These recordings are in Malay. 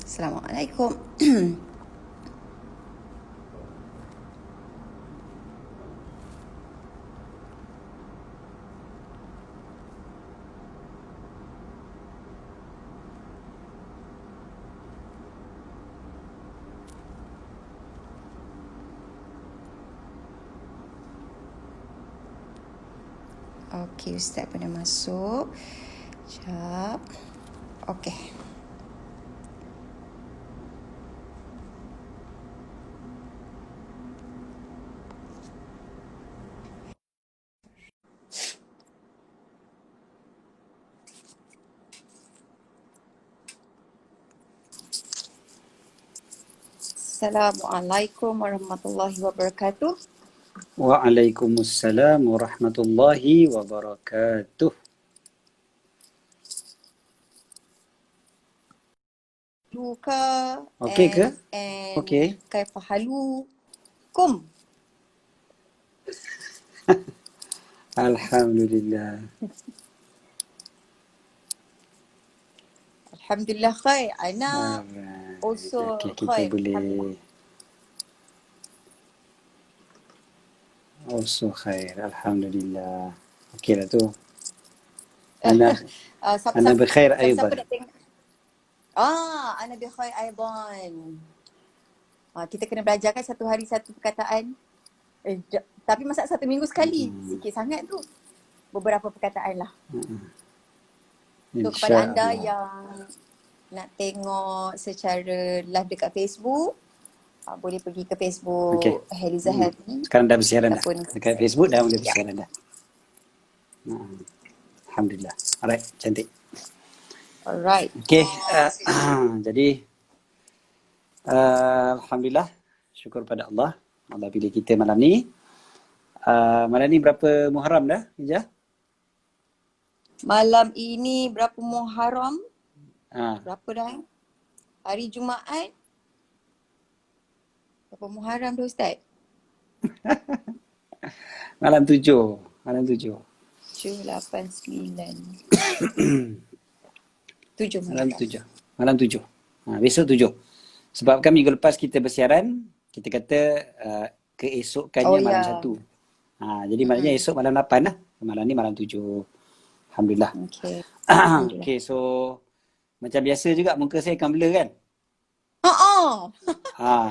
Assalamualaikum. Okey, Ustaz pun dah masuk. Sekejap. Okey. Assalamualaikum warahmatullahi wabarakatuh. Waalaikumsalam warahmatullahi wabarakatuh. Duka Okey ke? and Okey. kaifa halukum? Alhamdulillah. Alhamdulillah khair. Ana Alright. also Okey, kita khair. boleh also khair. Alhamdulillah. Okey lah tu. Ana Siapa-siapa berkhair siapa-siapa aidan. nak tengok? Ana bi khair aidan. Kita kena belajar kan satu hari satu perkataan. Tapi masa satu minggu sekali. Sikit sangat tu. Beberapa perkataan lah. So kepada anda InsyaAllah. yang nak tengok secara live dekat Facebook, boleh pergi ke Facebook Okey. Heliza Healthy. Sekarang dah bersiaran dah. Ataupun Dekat Facebook dah boleh bersiaran dah. Alhamdulillah. Alright, cantik. Alright. Okey, jadi Alhamdulillah, syukur pada Allah. Allah pilih kita malam ni. Malam ni berapa Muharram dah, Hijah? Malam ini berapa Muharram? Ha. Berapa dah? Hari Jumaat. Berapa Muharram tu Ustaz? Malam 7. Malam 7. 7, 8, 9. 7 Malam 7. Malam 7. Besok 7. Sebab kan minggu lepas kita bersiaran, kita kata keesokannya malam 1. Jadi maknanya esok malam 8 lah. Malam ni malam 7. Alhamdulillah. Okay. Okay, so macam biasa juga muka saya akan blur kan?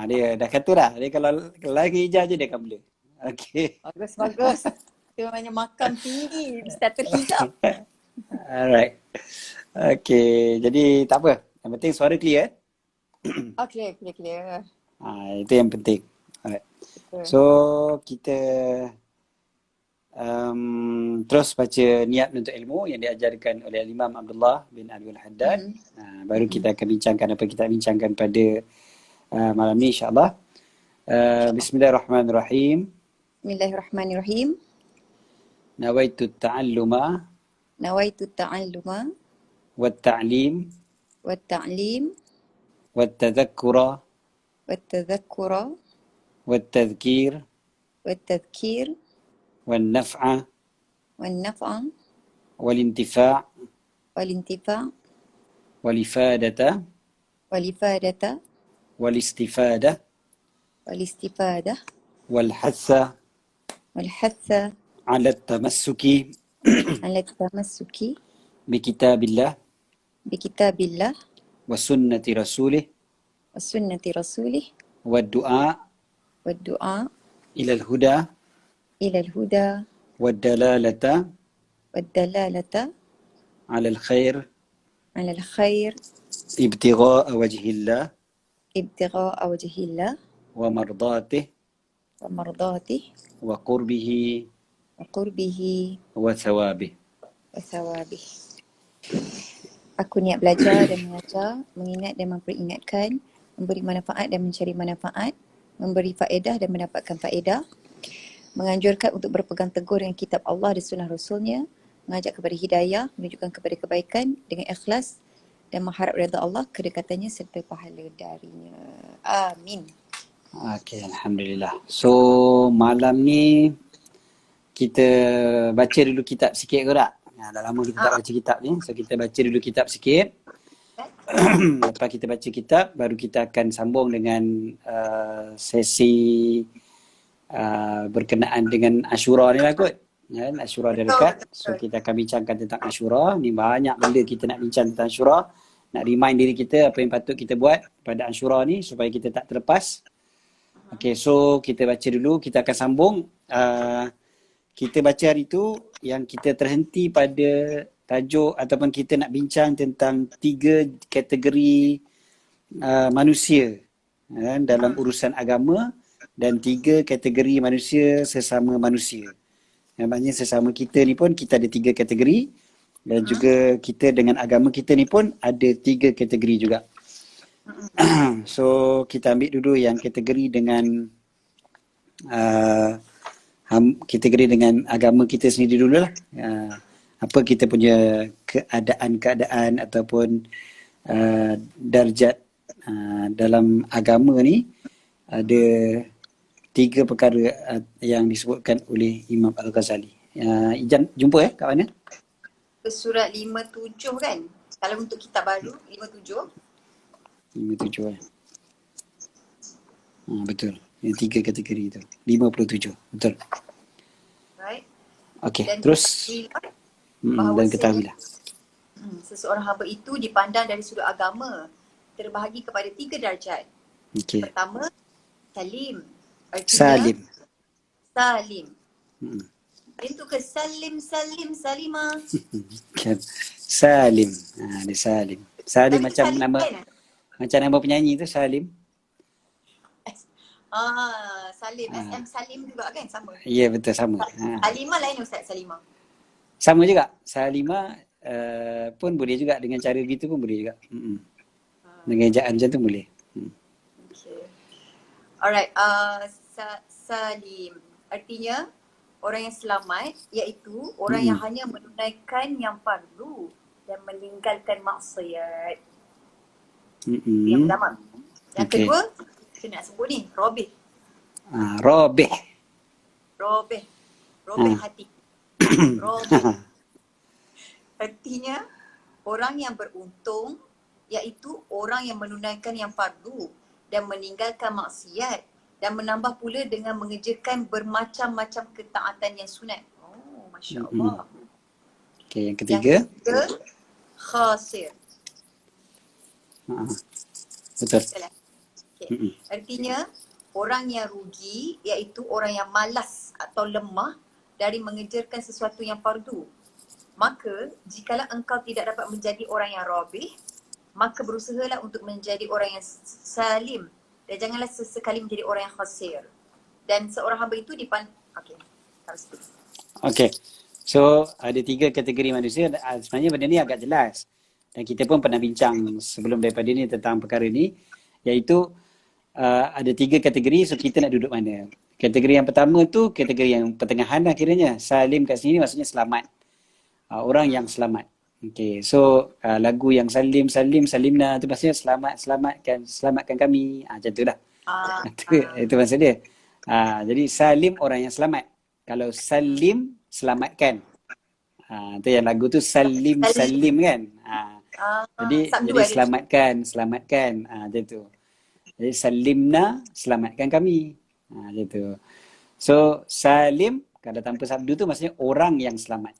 Dia dah kata dah. Dia kalau lagi hijau je dia akan blur. Okay. Bagus. Dia banyak makan tinggi. Status hijab. Alright. Okay, jadi tak apa. Yang penting suara clear. Okay, clear. Itu yang penting. Alright. So, kita terus baca niat untuk ilmu yang diajarkan oleh Imam Abdullah bin Abdul Haddad. Baru kita akan bincangkan apa kita bincangkan pada malam ni insyaAllah. Bismillahirrahmanirrahim. Bismillahirrahmanirrahim. Nawaitu ta'alluma wat-ta'lim wat-tadhakkura wat-tadhkir wan-naf'a wal-intifa' wal-ifadata wal-istifada wal-hatha ala at-tamassuki bikitabillah wa sunnati rasulih wad-du'a ila al-huda wad-dalalata ala al-khair ibtigha'a wajhillah wa mardatih wa qurbihi wa thawabih. Aku niat belajar dan mengajar, mengingat dan memperingatkan, memberi manfaat dan mencari manfaat, memberi faedah dan mendapatkan faedah, menganjurkan untuk berpegang teguh dengan kitab Allah dan sunnah Rasulnya, mengajak kepada hidayah, menunjukkan kepada kebaikan dengan ikhlas dan mengharap redha Allah, kedekatannya serta pahala darinya. Amin. Okay, Alhamdulillah. So, malam ni kita baca dulu kitab sikit ke tak? Dah lama kita tak baca kitab ni. So, kita baca dulu kitab sikit. Lepas kita baca kitab, baru kita akan sambung dengan sesi berkenaan dengan Ashura ni lah kot. Kan? Ashura dah dekat. So kita akan bincangkan tentang Ashura. Ni banyak benda kita nak bincang tentang Ashura. Nak remind diri kita apa yang patut kita buat pada Ashura ni supaya kita tak terlepas. Okay, so kita baca dulu. Kita akan sambung. Kita baca hari tu yang kita terhenti pada tajuk ataupun kita nak bincang tentang 3 kategori manusia dalam urusan agama dan 3 kategori manusia sesama manusia. Maknanya sesama kita ni pun kita ada 3 kategori dan juga kita dengan agama kita ni pun ada 3 kategori juga. So kita ambil dulu yang kategori dengan kategori dengan agama kita sendiri dulu lah. Apa kita punya keadaan ataupun darjat dalam agama ni. Ada 3 perkara yang disebutkan oleh Imam Al-Ghazali. Ijan jumpa kat mana? Surat 57 kan? Kalau untuk kitab baru 57. 57 betul. Yang 3 kategori tu. 57. Betul. Right. Okey, Dan terus dan ketahuilah. Seseorang hamba itu dipandang dari sudut agama terbahagi kepada 3 darjat. Okey. Pertama, salim. Artinya, salim. Itu ke salim, salimah. Kan. Salim. Dia Salim. Salim Tapi macam salim nama kan? macam nama penyanyi tu Salim. Salim, SM Salim juga kan? Sama. Ya, betul, sama. Salimah lain Ustaz, Salimah. Sama juga. Salimah pun boleh juga dengan cara gitu pun boleh juga. Dengan ejaan macam tu boleh. Okay. Alright, Salim. Artinya orang yang selamat iaitu orang yang hanya menunaikan yang fardu dan meninggalkan maksiat. Yang pertama. Yang kedua, kita nak sebut ni, robih. Robih. Robih hati. Robih. Artinya orang yang beruntung iaitu orang yang menunaikan yang fardu dan meninggalkan maksiat dan menambah pula dengan mengerjakan bermacam-macam ketaatan yang sunat. Oh, Masya Allah. Okay, yang ketiga. Yang ketiga, khasir. Betul. Okay. Artinya orang yang rugi iaitu orang yang malas atau lemah dari mengerjakan sesuatu yang fardu. Maka jikalau engkau tidak dapat menjadi orang yang robih, maka berusahalah untuk menjadi orang yang salim dan janganlah sesekali menjadi orang yang khasir. Dan seorang hamba itu Okay. So ada 3 kategori manusia. Sebenarnya benda ni agak jelas. Dan kita pun pernah bincang sebelum daripada ni tentang perkara ni. Iaitu ada 3 kategori, so kita nak duduk mana. Kategori yang pertama tu kategori yang pertengahan lah kiranya. Salim kat sini maksudnya selamat. Orang yang selamat. Okay, so lagu yang salimna tu maksudnya selamatkan kami. Macam tu lah. Itu maksud dia. Jadi salim orang yang selamat. Kalau salim selamatkan. Tu yang lagu tu salim kan. Jadi selamatkan. Macam tu. Jadi salimna selamatkan kami. Macam tu. So salim kalau tanpa sabdu tu maksudnya orang yang selamat.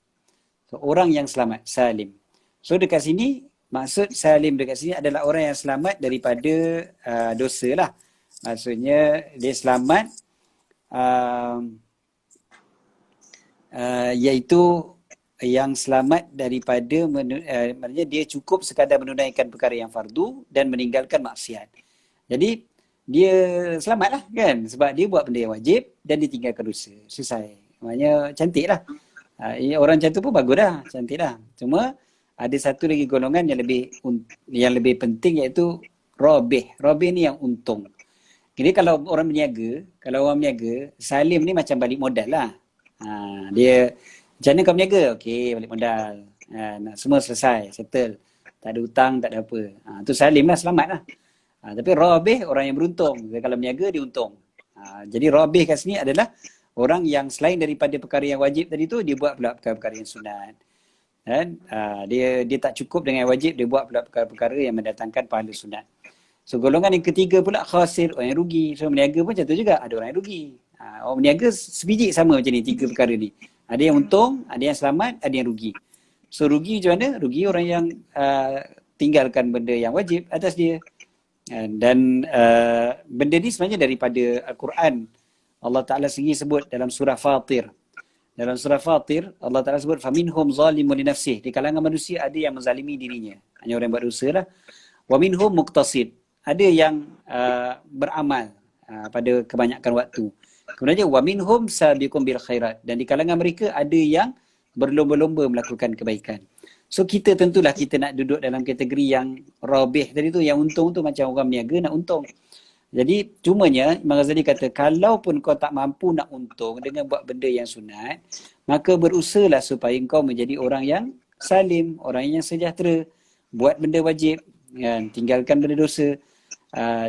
So orang yang selamat, salim. So dekat sini, maksud salim dekat sini adalah orang yang selamat daripada dosa lah. Maksudnya dia selamat iaitu yang selamat daripada maknanya dia cukup sekadar menunaikan perkara yang fardu dan meninggalkan maksiat. Jadi dia selamat lah kan, sebab dia buat benda yang wajib dan dia tinggalkan dosa. Selesai. Maknanya cantik lah. Orang macam tu pun bagus dah, cantik dah. Cuma ada satu lagi golongan yang lebih penting iaitu robih. Robih ni yang untung. Jadi kalau orang berniaga, salim ni macam balik modal lah. Dia macam mana kau berniaga? Okey, balik modal. Semua selesai, settle. Tak ada hutang, tak ada apa. Tu salim lah, selamat lah. Tapi robih orang yang beruntung. Kalau berniaga dia untung. Jadi robih kat sini adalah orang yang selain daripada perkara yang wajib tadi tu, dia buat pula perkara-perkara yang sunat. Kan? Dia tak cukup dengan wajib, dia buat pula perkara-perkara yang mendatangkan pahala sunat. So golongan yang ketiga pula khasir, orang yang rugi. So meniaga pun macam tu juga, ada orang yang rugi. Orang meniaga sebiji sama macam ni, tiga perkara ni. Ada yang untung, ada yang selamat, ada yang rugi. So rugi macam mana? Rugi orang yang tinggalkan benda yang wajib atas dia. Dan benda ni sebenarnya daripada Al-Quran. Allah Ta'ala sendiri sebut dalam surah Fatir. Dalam surah Fatir, Allah Ta'ala sebut, فَمِنْهُمْ ظَالِمٌ لِنَفْسِهِ. Di kalangan manusia ada yang menzalimi dirinya. Hanya orang yang buat dosa lah. وَمِنْهُمْ مُقْتَصِدٌ. Ada yang beramal pada kebanyakan waktu. Kemudian وَمِنْهُمْ سَابِقٌ بِالْخَيْرَاتِ. Dan di kalangan mereka ada yang berlomba-lomba melakukan kebaikan. So kita tentulah kita nak duduk dalam kategori yang rabih tadi tu, yang untung tu macam orang berniaga nak untung. Jadi cumanya Imam Ghazali kata, kalau pun kau tak mampu nak untung dengan buat benda yang sunat, maka berusahalah supaya kau menjadi orang yang salim, orang yang sejahtera, buat benda wajib, kan? Tinggalkan benda dosa,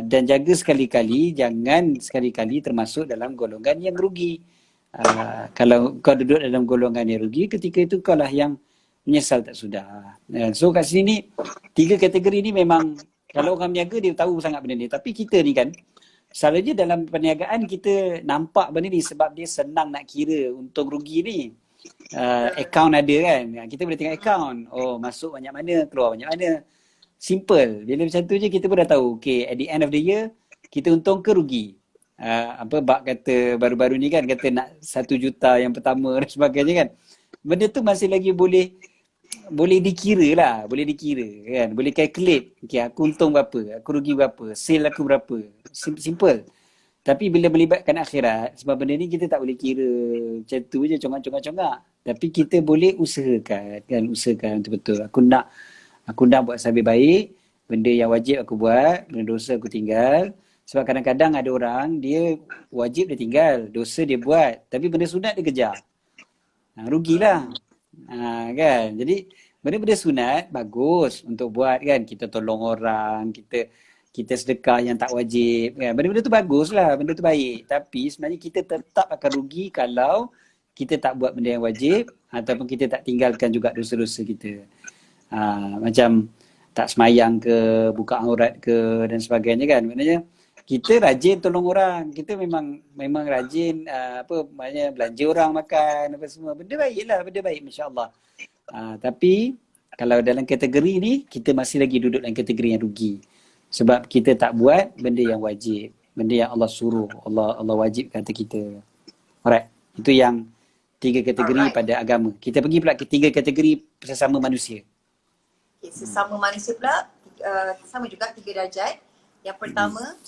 dan jaga sekali-kali, jangan sekali-kali termasuk dalam golongan yang rugi. Kalau kau duduk dalam golongan yang rugi, ketika itu kau lah yang menyesal tak sudah. So kat sini ni, tiga kategori ni memang kalau orang berniaga dia tahu sangat benda ni. Tapi kita ni kan, selalunya dalam perniagaan kita nampak benda ni sebab dia senang nak kira untung rugi ni. Account ada kan, kita boleh tengok account. Oh, masuk banyak mana, keluar banyak mana. Simple. Bila macam tu je kita pun dah tahu, okay, at the end of the year, kita untung ke rugi. Bak kata baru-baru ni kan, kata nak 1 juta yang pertama dan sebagainya kan. Benda tu masih lagi boleh dikira lah, boleh dikira kan, boleh calculate. Okay, aku untung berapa, aku rugi berapa, sale aku berapa. Simple. Tapi bila melibatkan akhirat, sebab benda ni kita tak boleh kira macam tu je, congak-congak. Tapi kita boleh usahakan, kan, usahakan betul-betul. Aku nak buat sambil baik, benda yang wajib aku buat, benda dosa aku tinggal. Sebab kadang-kadang ada orang, dia wajib dia tinggal, dosa dia buat, tapi benda sunat dia kejar. Rugilah. Kan? Jadi benda-benda sunat bagus untuk buat kan. Kita tolong orang, kita sedekah yang tak wajib kan. Benda-benda tu baguslah, benda tu baik. Tapi sebenarnya kita tetap akan rugi kalau kita tak buat benda yang wajib ataupun kita tak tinggalkan juga dosa-dosa kita. Macam tak semayang ke, buka aurat ke dan sebagainya kan. Maknanya kita rajin tolong orang, kita memang rajin maknanya belanja orang makan apa semua, benda baiklah, benda baik masya-Allah. Tapi kalau dalam kategori ni kita masih lagi duduk dalam kategori yang rugi sebab kita tak buat benda yang wajib, benda yang Allah suruh, Allah wajibkan atas kita. Alright, itu yang 3 kategori pada agama. Kita pergi pula ke 3 kategori sesama manusia. Okay, sesama manusia pula sama juga 3 darjat. Yang pertama,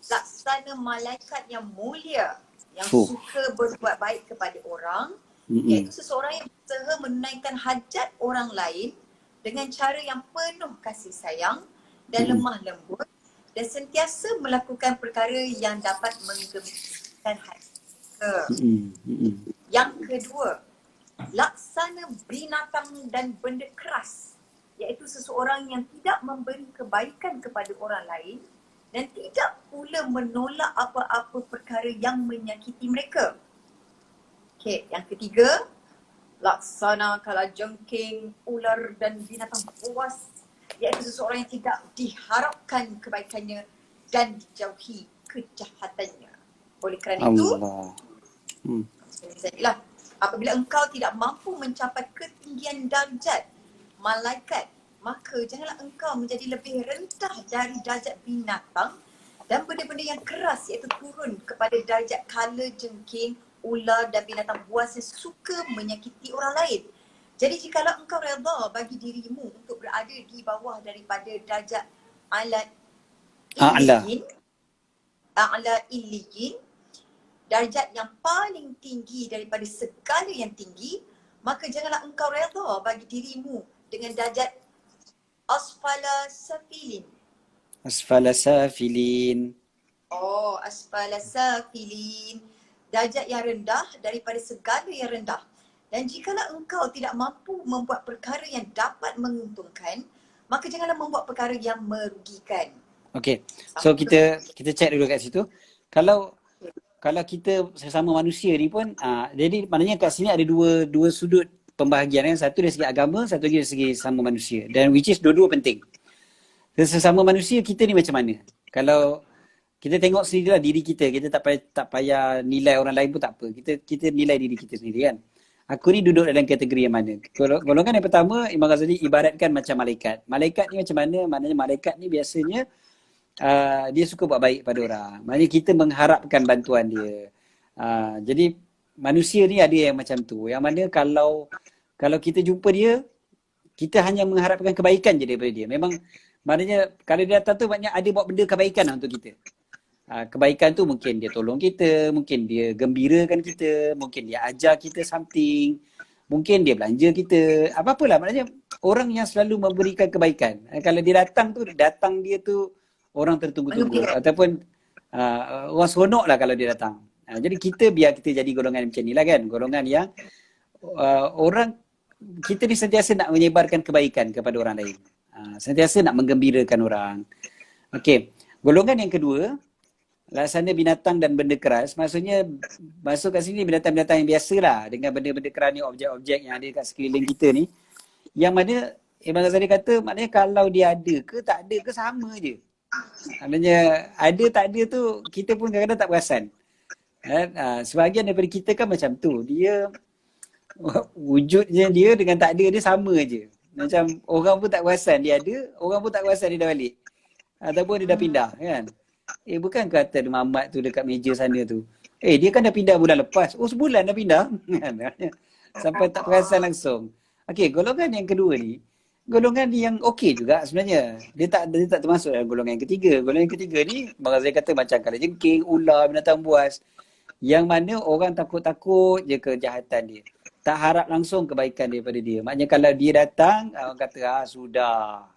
laksana malaikat yang mulia yang suka berbuat baik kepada orang, iaitu seseorang yang berusaha menunaikan hajat orang lain dengan cara yang penuh kasih sayang dan lemah lembut dan sentiasa melakukan perkara yang dapat menggembirakan hati. Yang kedua, laksana binatang dan benda keras, iaitu seseorang yang tidak memberi kebaikan kepada orang lain dan tidak pula menolak apa-apa perkara yang menyakiti mereka. Okey, yang ketiga, laksana kalajengking, ular dan binatang buas, iaitu seseorang yang tidak diharapkan kebaikannya dan dijauhi kejahatannya. Oleh kerana itu, apabila engkau tidak mampu mencapai ketinggian darjat malaikat, maka janganlah engkau menjadi lebih rendah dari darjat binatang dan benda-benda yang keras, iaitu turun kepada darjat kalajengking, ular dan binatang buas yang suka menyakiti orang lain. Jadi jikalau engkau redha bagi dirimu untuk berada di bawah daripada darjat a'la illiyin, darjat yang paling tinggi daripada segala yang tinggi, maka janganlah engkau redha bagi dirimu dengan darjat asfala safilin. Asfala safilin. Oh, asfala safilin. Darjat yang rendah daripada segala yang rendah. Dan jikalau engkau tidak mampu membuat perkara yang dapat menguntungkan, maka janganlah membuat perkara yang merugikan. Okey. So kita check dulu kat situ. Kalau kita sesama manusia ni pun jadi maknanya kat sini ada dua sudut pembahagian kan. Satu dari segi agama, satu lagi dari segi sesama manusia. Dan which is dua-dua penting. Sesama manusia kita ni macam mana? Kalau kita tengok sendirilah diri kita, kita tak payah nilai orang lain pun tak apa. Kita nilai diri kita sendiri kan. Aku ni duduk dalam kategori yang mana? Golongan yang pertama, Imam Ghazali ibaratkan macam malaikat. Malaikat ni macam mana? Maknanya malaikat ni biasanya dia suka buat baik pada orang. Maknanya kita mengharapkan bantuan dia. Jadi manusia ni ada yang macam tu. Yang mana kalau kita jumpa dia, kita hanya mengharapkan kebaikan je daripada dia. Memang maknanya kalau dia datang tu maknanya ada buat benda kebaikan lah untuk kita. Kebaikan tu mungkin dia tolong kita, mungkin dia gembirakan kita, mungkin dia ajar kita something, mungkin dia belanja kita, apa-apalah. Maknanya orang yang selalu memberikan kebaikan. Kalau dia datang dia tu orang tertunggu-tunggu ataupun orang seronok lah kalau dia datang. Jadi biar kita jadi golongan macam ni lah kan. Golongan yang orang, kita ni sentiasa nak menyebarkan kebaikan kepada orang lain. Sentiasa nak menggembirakan orang. Okey, golongan yang kedua, laksana binatang dan benda keras. Maksudnya masuk kat sini binatang-binatang yang biasa lah, dengan benda-benda keras ni, objek-objek yang ada kat sekeliling kita ni. Yang mana Imam Ghazali kata, maknanya kalau dia ada ke tak ada ke sama je. Maknanya ada tak ada tu kita pun kadang-kadang tak perasan. Sebahagian daripada kita kan macam tu. Dia wujudnya dia dengan tak ada dia sama je. Macam orang pun tak perasan dia ada, orang pun tak perasan dia dah balik. Ataupun dia dah pindah kan. Bukan kata Muhammad tu dekat meja sana tu. Dia kan dah pindah bulan lepas. Oh, sebulan dah pindah. Sampai tak perasan langsung. Okey, golongan yang kedua ni, golongan yang okey juga sebenarnya. Dia tak termasuk dalam golongan yang ketiga. Golongan yang ketiga ni, Abang Razali kata macam kalajengking, ular, binatang buas. Yang mana orang takut-takut je kejahatan dia. Tak harap langsung kebaikan daripada dia. Maknanya kalau dia datang, orang kata, sudah.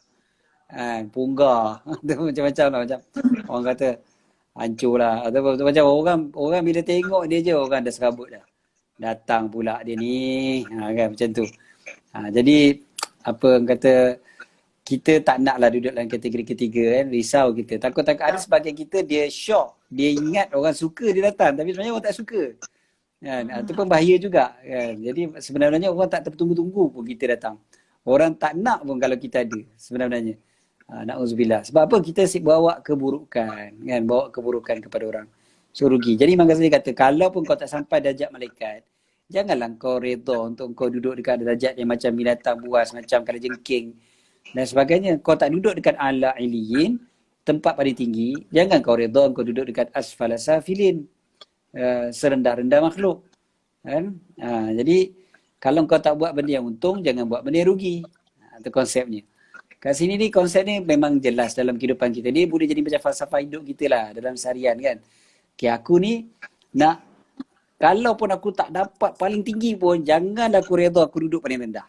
Punggah. Macam-macam lah. Macam orang kata, hancur lah. Atau macam orang bila tengok dia je, orang dah serabut dah. Datang pula dia ni. Kan macam tu. Jadi, apa orang kata, kita tak nak lah duduk dalam kategori ketiga kan. Risau kita. Takut-takut ada sebagian kita, dia shock. Dia ingat orang suka dia datang. Tapi sebenarnya orang tak suka. Kan? Itu pun bahaya juga. Kan? Jadi sebenarnya orang tak tertunggu-tunggu pun kita datang. Orang tak nak pun kalau kita ada sebenarnya. Na'udzubillah. Sebab apa? Kita bawa keburukan. Kan? Bawa keburukan kepada orang. So rugi. Jadi Imam Ghazali kata, kalau pun kau tak sampai darjat malaikat, janganlah kau redha untuk kau duduk dekat darjat yang macam binatang buas, macam kalajengking dan sebagainya. Kau tak duduk dekat a'la iliyin, tempat paling tinggi. Jangan kau redha kau duduk dekat asfala safilin, serendah-rendah makhluk. Kan? Jadi kalau kau tak buat benda yang untung, jangan buat benda yang rugi. Itu konsepnya. Kat sini ni konsep ni memang jelas dalam kehidupan kita. Dia boleh jadi macam falsafah hidup kita lah dalam seharian kan. Okay, aku ni nak, kalau pun aku tak dapat paling tinggi pun, janganlah aku redha aku duduk paling rendah.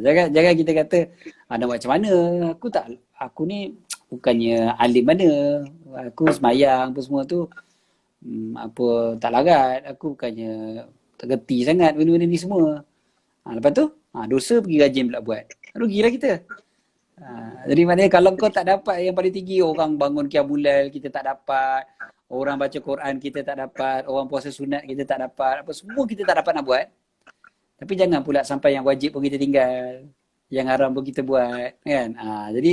Jangan kita kata, nak macam mana? Aku ni bukannya alim mana. Aku semayang apa semua tu, apa tak larat. Aku bukannya tak gerti sangat benda-benda ni semua. Lepas tu, dosa pergi rajin pula buat. Rugilah kita. Jadi maknanya kalau kau tak dapat yang paling tinggi, orang bangun qiyamul kita tak dapat, orang baca Quran kita tak dapat, orang puasa sunat kita tak dapat, apa semua kita tak dapat nak buat. Tapi jangan pula sampai yang wajib pun kita tinggal, yang haram pun kita buat, kan? Jadi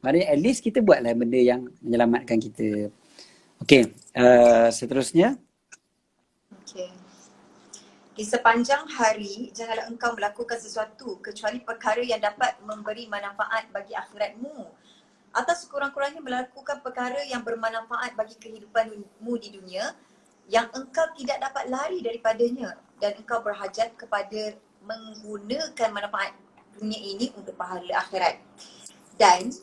maknanya at least kita buatlah benda yang menyelamatkan kita. Okey, seterusnya. Okey. Di sepanjang hari, janganlah engkau melakukan sesuatu kecuali perkara yang dapat memberi manfaat bagi akhiratmu. Atau sekurang-kurangnya melakukan perkara yang bermanfaat bagi kehidupanmu di dunia yang engkau tidak dapat lari daripadanya dan engkau berhajat kepada menggunakan manfaat dunia ini untuk pahala akhirat. Dan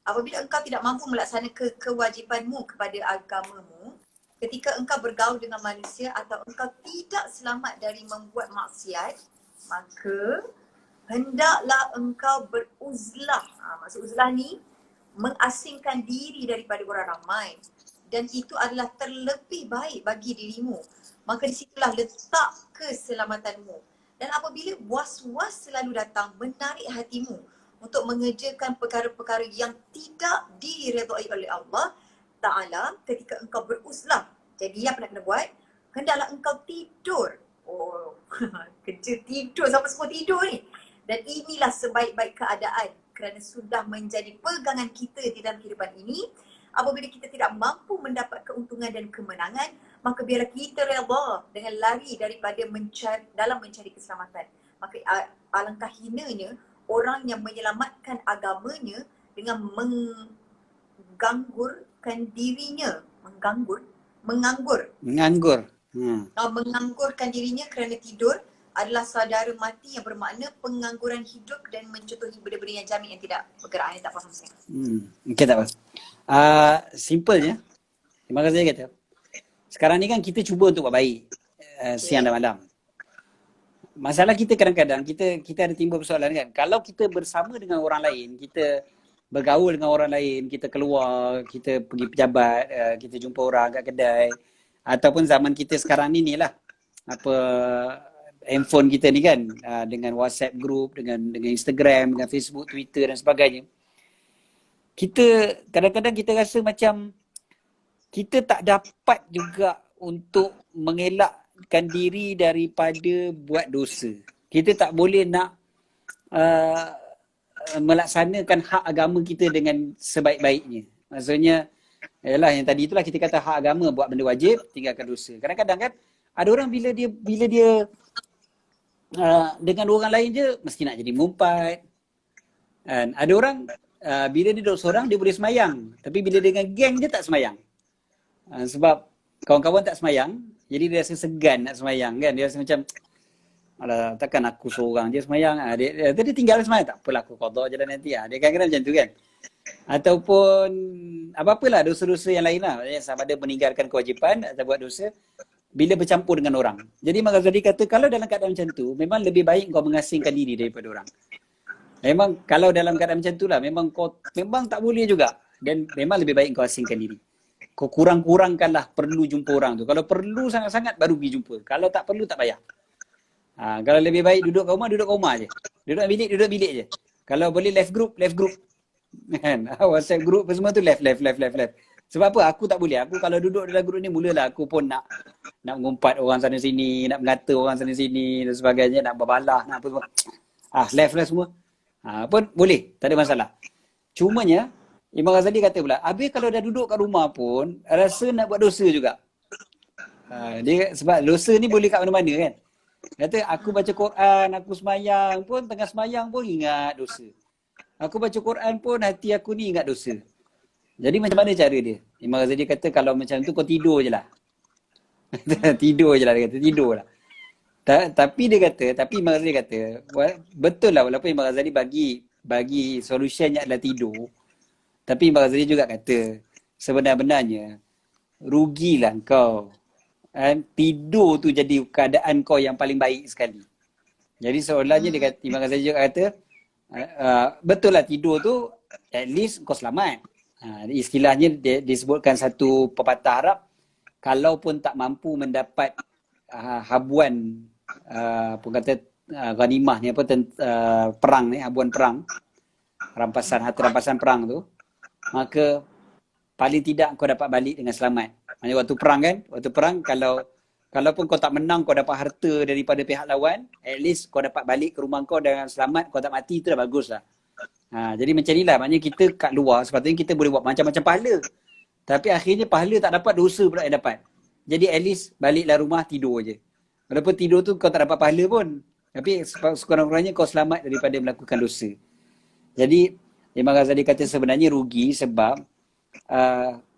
apabila engkau tidak mampu melaksanakan kewajipanmu kepada agamamu, ketika engkau bergaul dengan manusia atau engkau tidak selamat dari membuat maksiat, maka hendaklah engkau beruzlah. Maksud uzlah ni, mengasingkan diri daripada orang ramai. Dan itu adalah terlebih baik bagi dirimu. Maka di situlah letak keselamatanmu. Dan apabila was-was selalu datang menarik hatimu untuk mengerjakan perkara-perkara yang tidak diredai oleh Allah Ta'ala ketika engkau beruzlah. Jadi apa nak kena buat? Hendaklah engkau tidur. Kerja tidur sampai semua tidur ni. Dan inilah sebaik-baik keadaan kerana sudah menjadi pegangan kita di dalam kehidupan ini. Apabila kita tidak mampu mendapat keuntungan dan kemenangan, maka biarlah kita rela dengan lari daripada mencari keselamatan. Maka alangkah hinanya orang yang menyelamatkan agamanya dengan menganggurkan dirinya. Menganggur. Menganggurkan dirinya kerana tidur adalah saudara mati yang bermakna pengangguran hidup dan mencontohi benda-benda yang jamik yang tidak bergerak. Yang tak faham saya. Okay, tak apa. Simpelnya, terima kasih kata. Sekarang ni kan kita cuba untuk buat baik siang dan malam. Masalah kita kadang-kadang kita ada timbul persoalan kan. Kalau kita bersama dengan orang lain, kita bergaul dengan orang lain, kita keluar, kita pergi pejabat, kita jumpa orang kat kedai, ataupun zaman kita sekarang ni lah, handphone kita ni kan, dengan WhatsApp group, dengan Instagram, dengan Facebook, Twitter dan sebagainya. Kita kadang-kadang kita rasa macam kita tak dapat juga untuk mengelakkan diri daripada buat dosa. Kita tak boleh nak melaksanakan hak agama kita dengan sebaik-baiknya. Maksudnya, yalah yang tadi itulah kita kata hak agama, buat benda wajib, tinggalkan dosa. Kadang-kadang kan ada orang bila dia dengan orang lain je mesti nak jadi mengumpat. Dan ada orang bila dia duduk seorang dia boleh semayang, tapi bila dengan geng dia tak semayang. Sebab kawan-kawan tak semayang, jadi dia rasa segan nak semayang kan. Dia rasa macam, alah takkan aku seorang je semayang. Dia tinggal semayang, tak apalah aku qada je dah nanti. Dia kadang-kadang macam tu kan. Ataupun apa-apalah dosa-dosa yang lain lah. Sama ada meninggalkan kewajipan atau buat dosa bila bercampur dengan orang. Jadi Imam Ghazali kata kalau dalam keadaan macam tu, memang lebih baik kau mengasingkan diri daripada orang. Memang kalau dalam keadaan macam tu lah, memang tak boleh juga. Dan memang lebih baik kau asingkan diri. Kau kurang-kurangkanlah perlu jumpa orang tu. Kalau perlu sangat-sangat baru pergi jumpa. Kalau tak perlu tak payah. Kalau lebih baik duduk kat rumah je. Duduk bilik je. Kalau boleh left group. Kan? WhatsApp group semua tu left. Sebab apa? Aku tak boleh. Aku kalau duduk dalam group ni mulalah aku pun nak mengumpat orang sana sini, nak mengata orang sana sini dan sebagainya, nak berbalah, nak apa semua. Left lah semua. Pun boleh, tak ada masalah. Cumanya Imam Ghazali kata pula, habis kalau dah duduk kat rumah pun rasa nak buat dosa juga. Dia sebab dosa ni boleh kat mana-mana kan. Kata aku baca Quran, aku semayang pun, tengah semayang pun ingat dosa. Aku baca Quran pun hati aku ni ingat dosa. Jadi macam mana cara dia? Imam Ghazali kata kalau macam tu kau tidur je lah. Tidur je lah, dia kata tidur lah. Tapi Imam Ghazali kata betul lah walaupun Imam Ghazali bagi solusinya adalah tidur. Tapi Imam Ghazali juga kata sebenarnya rugilah kau. Tidur tu jadi keadaan kau yang paling baik sekali. Jadi seolahnya dia kata, Imam Ghazali juga kata betul lah tidur tu at least kau selamat. Istilahnya disebutkan satu pepatah Arab, kalaupun tak mampu mendapat habuan ghanimah ni perang ni, habuan perang, harta rampasan perang tu, maka paling tidak kau dapat balik dengan selamat. Maksudnya waktu perang kalaupun kau tak menang, kau dapat harta daripada pihak lawan, at least kau dapat balik ke rumah kau dengan selamat, kau tak mati, itu dah bagus lah. Jadi macam inilah, maknanya kita kat luar sepatutnya kita boleh buat macam-macam pahala, tapi akhirnya pahala tak dapat, dosa pula yang dapat. Jadi at least baliklah rumah, tidur je. Walaupun tidur tu kau tak dapat pahala pun, tapi sekurang-kurangnya kau selamat daripada melakukan dosa. Jadi Imam Ghazali kata sebenarnya rugi sebab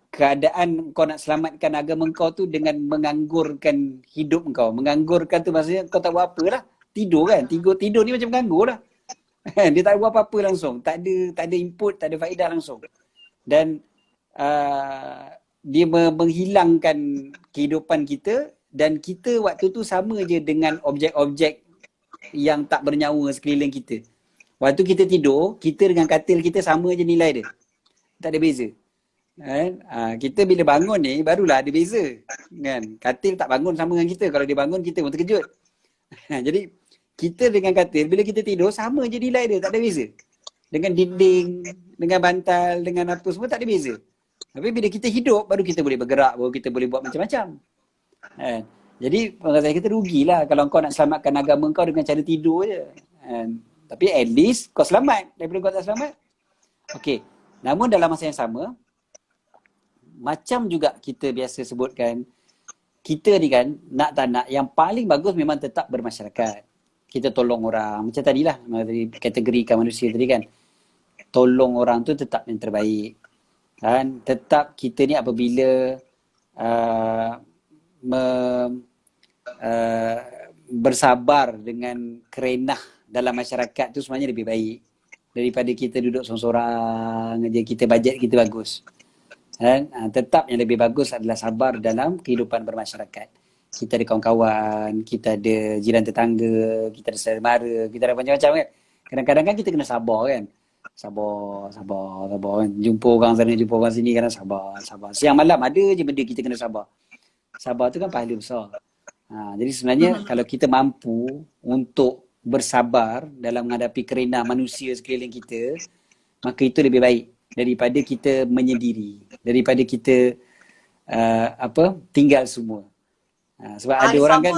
keadaan kau nak selamatkan agama kau tu dengan menganggurkan hidup kau. Menganggurkan tu maksudnya kau tak buat apa lah. Tidur kan. Tidur ni macam menganggur lah. Dia tak buat apa-apa langsung. Tak ada input, tak ada faedah langsung. Dan dia menghilangkan kehidupan kita, dan kita waktu tu sama je dengan objek-objek yang tak bernyawa sekeliling kita. Waktu kita tidur, kita dengan katil kita sama je nilai dia. Tak ada beza. Kita bila bangun ni barulah ada beza. Kan? Katil tak bangun sama dengan kita. Kalau dia bangun, kita pun terkejut. Jadi kita dengan katil, bila kita tidur sama je nilai dia, tak ada beza. Dengan dinding, dengan bantal, dengan apa semua tak ada beza. Tapi bila kita hidup, baru kita boleh bergerak, baru kita boleh buat macam-macam. Jadi orang kita rugilah kalau kau nak selamatkan agama kau dengan cara tidur je. Tapi at least kau selamat daripada kau tak selamat. Okey. Namun dalam masa yang sama, macam juga kita biasa sebutkan, kita ni kan nak tak nak yang paling bagus memang tetap bermasyarakat. Kita tolong orang. Macam tadilah, kategorikan manusia tadi kan. Tolong orang tu tetap yang terbaik. Kan? Tetap kita ni apabila bersabar dengan kerenah dalam masyarakat tu sebenarnya lebih baik daripada kita duduk sorang-sorang je, kita bajet kita bagus. Kan? Tetap yang lebih bagus adalah sabar dalam kehidupan bermasyarakat. Kita ada kawan-kawan, kita ada jiran tetangga, kita ada saudara mara, kita ada macam-macam kan. Kadang-kadang kan kita kena sabar kan. Sabar kan. Jumpa orang sana, jumpa orang sini, kadang sabar. Siang malam ada je benda kita kena sabar. Sabar tu kan pahala besar. Jadi sebenarnya kalau kita mampu untuk bersabar dalam menghadapi kerenah manusia sekeliling kita, maka itu lebih baik daripada kita menyendiri, daripada kita tinggal semua. Sebab ada orang kan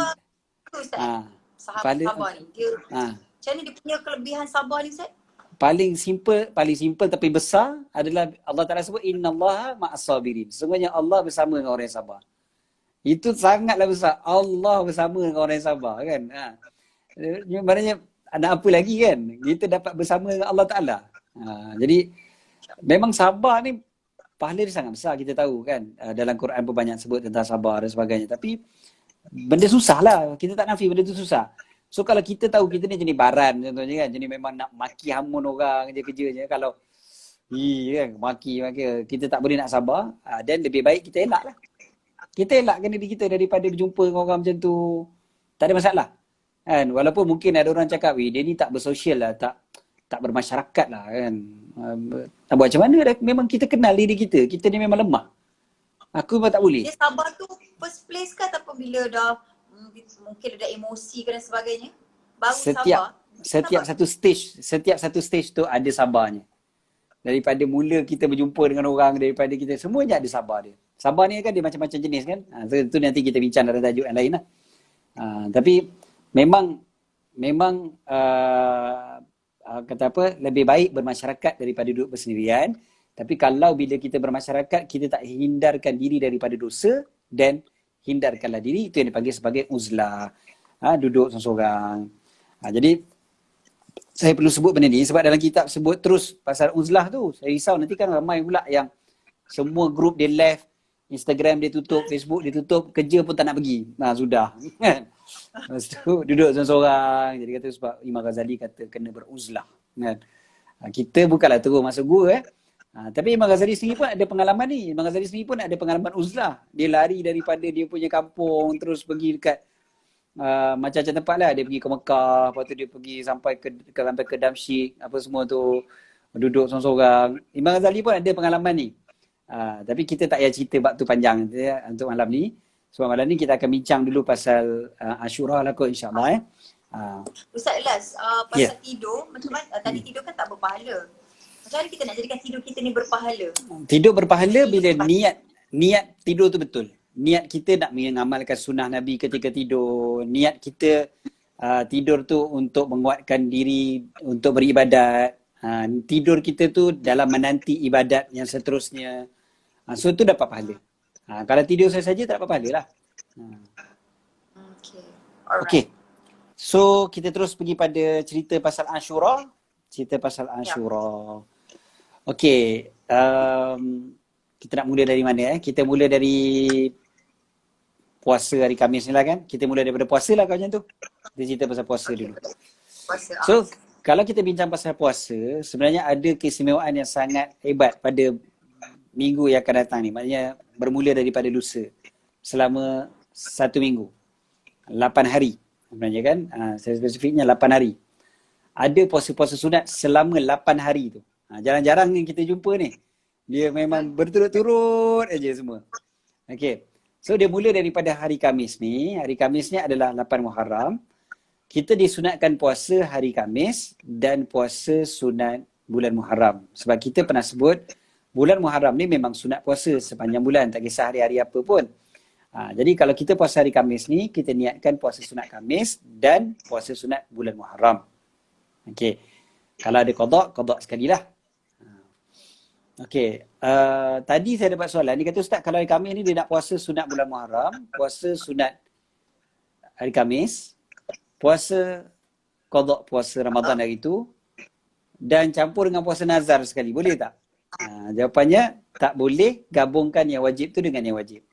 sahabat sabar ni dia macam ni dia punya kelebihan sabar ni Ustaz? Paling simple tapi besar adalah Allah Ta'ala sebut innallaha ma'as sabirin. Sesungguhnya Allah bersama dengan orang yang sabar. Itu sangatlah besar. Allah bersama dengan orang yang sabar kan. Maknanya nak apa lagi kan? Kita dapat bersama dengan Allah Ta'ala. Jadi memang sabar ni pahala dia sangat besar, kita tahu kan. Dalam Quran pun banyak sebut tentang sabar dan sebagainya. Tapi benda susah lah. Kita tak nafi benda tu susah. So kalau kita tahu kita ni jenis baran contohnya kan. Jenis memang nak maki hamun orang je kerjanya. Kalau kan maki kita tak boleh nak sabar. Dan lebih baik kita elak lah. Kita elakkan diri kita daripada berjumpa dengan orang macam tu. Tak ada masalah. Kan? Walaupun mungkin ada orang cakap, dia ni tak bersosial lah, tak bermasyarakat lah kan. Nak buat macam mana dah, memang kita kenal diri kita. Kita ni memang lemah. Aku memang tak boleh. Dia sabar tu first place ke ataupun bila dah mungkin ada emosi ke dan sebagainya? Baru sabar? Setiap satu stage tu ada sabarnya. Daripada mula kita berjumpa dengan orang, daripada kita, semuanya ada sabar dia. Sabar ni kan dia macam-macam jenis kan. Itu nanti kita bincang dalam tajuk yang lain lah. Tapi memang kata apa, lebih baik bermasyarakat daripada duduk bersendirian. Tapi kalau bila kita bermasyarakat, kita tak hindarkan diri daripada dosa dan hindarkanlah diri, itu yang dipanggil sebagai uzlah. Duduk seorang-seorang. Jadi saya perlu sebut benda ni sebab dalam kitab sebut terus pasal uzlah tu. Saya risau nanti kan ramai pula yang semua grup dia left, Instagram dia tutup, Facebook dia tutup, kerja pun tak nak pergi. Sudah. Lepas tu duduk seorang-seorang. Jadi kata sebab Imam Ghazali kata kena beruzlah. Kan? Kita bukanlah terus masuk gua tapi Imam Ghazali sendiri pun ada pengalaman ni. Imam Ghazali sendiri pun ada pengalaman uzlah. Dia lari daripada dia punya kampung terus pergi dekat macam-macam tempat lah. Dia pergi ke Mekah, lepas tu dia pergi sampai ke Damsyik, apa semua tu, duduk seorang-seorang. Imam Ghazali pun ada pengalaman ni. Tapi kita tak payah cerita bab tu panjang untuk malam ni. Sebab malam ni kita akan bincang dulu pasal Ashura lah kot insyaAllah. Ustaz Ilyas, pasal tidur, macam mana? Tadi tidur kan tak berpahala. Macam mana kita nak jadikan tidur kita ni berpahala? Tidur berpahala bila niat tidur tu betul. Niat kita nak mengamalkan sunnah Nabi ketika tidur. Niat kita tidur tu untuk menguatkan diri, untuk beribadat. Tidur kita tu dalam menanti ibadat yang seterusnya. So tu dapat pahala. Kalau tidur saja tak dapat pahala lah. Okay. So kita terus pergi pada cerita pasal Ashura. Okay. Kita nak mula dari mana Kita mula dari puasa hari Khamis ni lah kan. Kita mula daripada puasa lah kalau macam tu. Kita cerita pasal puasa dulu. So kalau kita bincang pasal puasa, sebenarnya ada keistimewaan yang sangat hebat pada minggu yang akan datang ni. Maknanya bermula daripada lusa selama 1 minggu. 8 hari sebenarnya kan. Spesifiknya 8 hari. Ada puasa-puasa sunat selama 8 hari tu. Jarang-jarang yang kita jumpa ni. Dia memang berturut-turut aja semua. Okay. So dia mula daripada hari Khamis ni. Hari Khamis ni adalah 8 Muharram. Kita disunatkan puasa hari Khamis dan puasa sunat bulan Muharram. Sebab kita pernah sebut bulan Muharram ni memang sunat puasa sepanjang bulan. Tak kisah hari-hari apa pun. Jadi kalau kita puasa hari Khamis ni, kita niatkan puasa sunat Khamis dan puasa sunat bulan Muharram. Okey. Kalau ada qada sekali lah. Okey. Tadi saya dapat soalan. Dia kata, Ustaz, kalau hari Khamis ni dia nak puasa sunat bulan Muharram, puasa sunat hari Khamis, puasa qada puasa Ramadan hari tu, dan campur dengan puasa nazar sekali. Boleh tak? Jawapannya, tak boleh gabungkan yang wajib tu dengan yang wajib.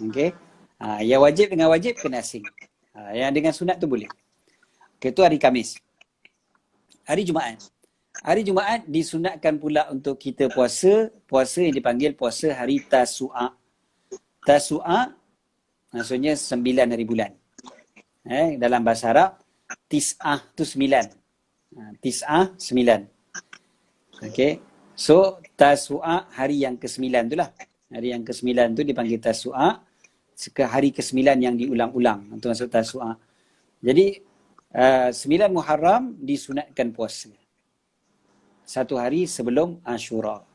Okey. Yang wajib dengan wajib kena asing. Yang dengan sunat tu boleh. Okey, tu hari Khamis. Hari Jumaat. Hari Jumaat disunatkan pula untuk kita puasa yang dipanggil puasa hari Tasu'a. Tasu'a maksudnya 9 hari bulan. Dalam bahasa Arab, Tis'ah tu 9. Tis'ah 9. Okey. So, Tasu'a hari yang ke-9 tu lah. Hari yang ke-9 tu dipanggil Tasu'a. Hari ke-9 yang diulang-ulang. Itu maksud Tasu'a. Jadi, 9 Muharram disunatkan puasa. Satu hari sebelum Ashura.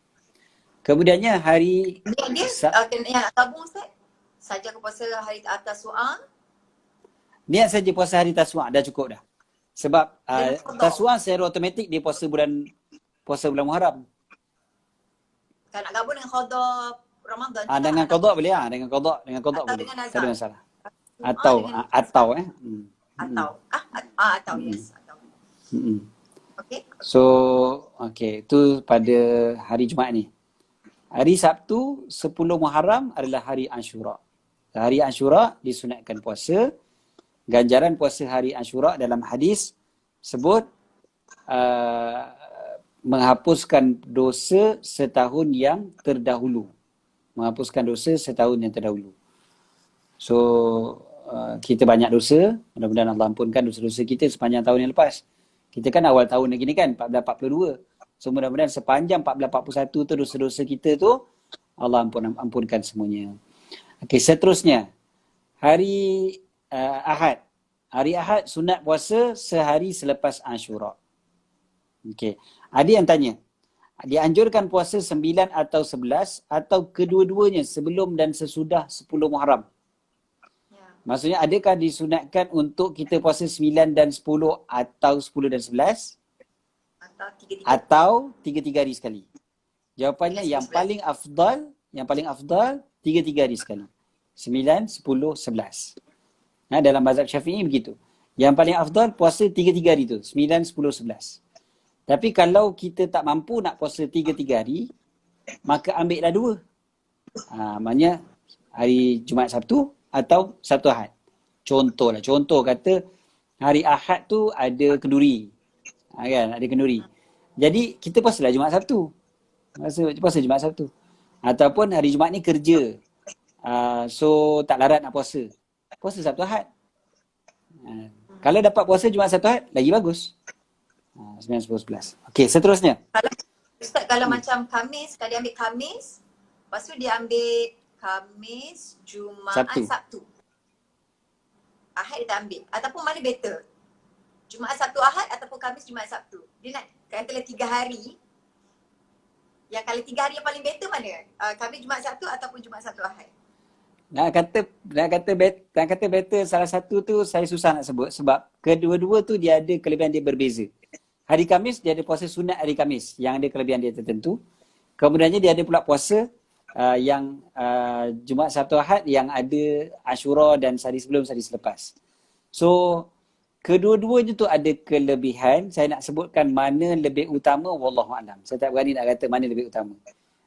Kemudiannya hari... Dia yang nak tabung Ustaz? Saja ke puasa hari atas su'a? Niat saja puasa hari Tasu'a dah cukup dah. Sebab Tasu'a secara automatik dia puasa bulan Muharram. Kan nak gabung dengan qada Ramadan. Dengan qada boleh ah, dengan qada boleh. Tak ada masalah. Atau yes, atau. Okey. So, itu pada hari Jumaat ni. Hari Sabtu 10 Muharram adalah hari Ashura. Hari Ashura disunatkan puasa. Ganjaran puasa hari Ashura dalam hadis sebut menghapuskan dosa setahun yang terdahulu. Menghapuskan dosa setahun yang terdahulu. So, kita banyak dosa. Mudah-mudahan Allah ampunkan dosa-dosa kita sepanjang tahun yang lepas. Kita kan awal tahun lagi ni kan, 1442. So, mudah-mudahan sepanjang 1441 tu dosa-dosa kita tu, Allah ampunkan semuanya. Okey, seterusnya. Hari Ahad. Hari Ahad sunat puasa sehari selepas Ashura. Okey. Ada yang tanya, dianjurkan puasa 9 atau 11 atau kedua-duanya sebelum dan sesudah 10 Muharram? Maksudnya adakah disunatkan untuk kita puasa 9 dan 10 atau 10 dan 11? Atau 3-3 hari sekali? Jawapannya yang paling afdal 3-3 hari sekali. 9, 10, 11. Dalam mazhab Syafi'i begitu. Yang paling afdal puasa 3-3 hari tu. 9, 10, 11. Tapi kalau kita tak mampu nak puasa 3-3 hari, maka ambillah 2. Maknanya hari Jumaat Sabtu atau Sabtu Ahad. Contoh kata hari Ahad tu ada kenduri. Kan? Ada kenduri. Jadi kita puasalah Jumaat Sabtu. Puasa Jumaat Sabtu. Ataupun hari Jumaat ni kerja. So tak larat nak puasa. Puasa Sabtu Ahad. Kalau dapat puasa Jumaat Sabtu Ahad, lagi bagus. 9, 10, 11. Okey, seterusnya. Ustaz, kalau macam Khamis, kalau dia ambil Khamis, lepas tu dia ambil Khamis, Jumaat, Sabtu. Ahad dia tak ambil. Ataupun mana better? Jumaat, Sabtu, Ahad ataupun Khamis, Jumaat, Sabtu? Dia nak katalah 3 hari. Yang kalau 3 hari yang paling better mana? Khamis, Jumaat, Sabtu ataupun Jumaat, Sabtu, Ahad? Nak kata better salah satu tu saya susah nak sebut sebab kedua-dua tu dia ada kelebihan dia berbeza. Hari Khamis dia ada puasa sunat hari Khamis yang ada kelebihan dia tertentu. Kemudiannya dia ada pula puasa yang Jumaat, Sabtu, Ahad yang ada Ashura dan sehari sebelum, sehari selepas. So, kedua-duanya tu ada kelebihan. Saya nak sebutkan mana lebih utama, wallahualam. Saya tak berani nak kata mana lebih utama.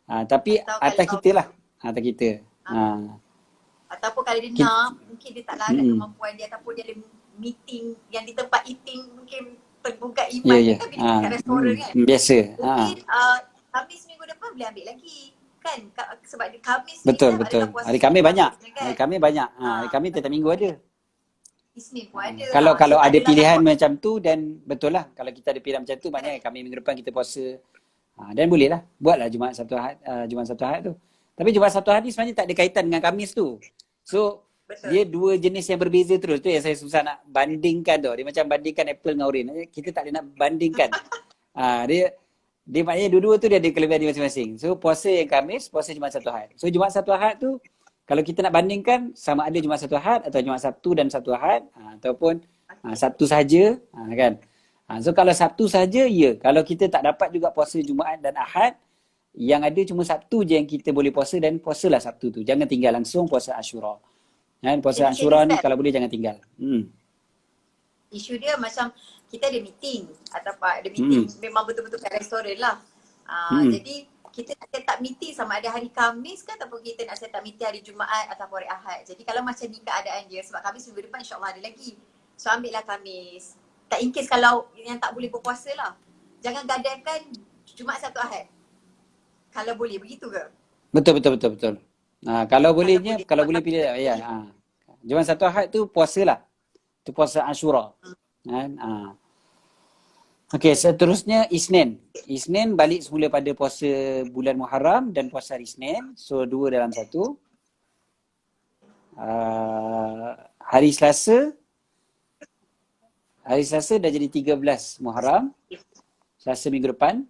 Tapi atas kita lah. Atas kita. Ataupun kalau dia nak, mungkin dia tak larat kemampuan dia ataupun dia ada meeting yang di tempat eating mungkin tergugat iman dia kan bila dekat restoran kan. Biasa. Mungkin Khamis minggu depan boleh ambil lagi. Kan? Sebab dia Khamis betul. puasa Hari Khamis banyak. Kan? Hari Khamis banyak. Hari Khamis tiap minggu ada. Isnin pun ada. Kalau ada pilihan macam tu dan betul lah. Kalau kita ada pilihan macam tu maknanya Khamis minggu depan kita puasa. Dan boleh lah. Buatlah Jumaat, Sabtu, Ahad tu. Tapi Jumaat, Sabtu, Ahad ni sebenarnya tak ada kaitan dengan Khamis tu. So, betul. Dia dua jenis yang berbeza terus. Tu yang saya susah nak bandingkan tu. Dia macam bandingkan apple dengan orange. Kita tak boleh nak bandingkan. Dia maknanya dua-dua tu dia ada kelebihan dia masing-masing. So, puasa yang Khamis, puasa Jumaat, Sabtu, Ahad. So, Jumaat, Sabtu, Ahad tu Kalau kita nak bandingkan sama ada Jumaat satu Ahad atau Jumaat Sabtu dan satu Ahad, ataupun Sabtu saja, kan. So kalau Sabtu saja, ya. Kalau kita tak dapat juga puasa Jumaat dan Ahad, yang ada cuma Sabtu je yang kita boleh puasa, dan puasalah Sabtu tu. Jangan tinggal langsung puasa Ashura. Kan, puasa Jadi Ashura ni Ustaz, kalau boleh jangan tinggal. isu dia macam kita ada meeting atau apa, ada meeting memang betul-betul kat restoran lah. Jadi kita nak set up meeting sama ada hari Khamis ke ataupun kita nak set up meeting hari Jumaat ataupun hari Ahad. Jadi kalau macam ni keadaan dia, sebab Khamis minggu depan insyaAllah ada lagi. So ambil lah Khamis. Tak in case kalau yang tak boleh berpuasa lah. Jangan gadaikan Jumaat Sabtu Ahad. Kalau boleh, begitu ke? Betul. Kalau bolehnya, kalau boleh pilih, ya. Jumaat satu Ahad tu puasalah. Tu puasa Ashura. Kan? Okey, seterusnya Isnin. Isnin balik semula pada puasa bulan Muharram dan puasa hari Isnin. So, 2 dalam 1. Hari Selasa dah jadi 13 Muharram. Selasa minggu depan.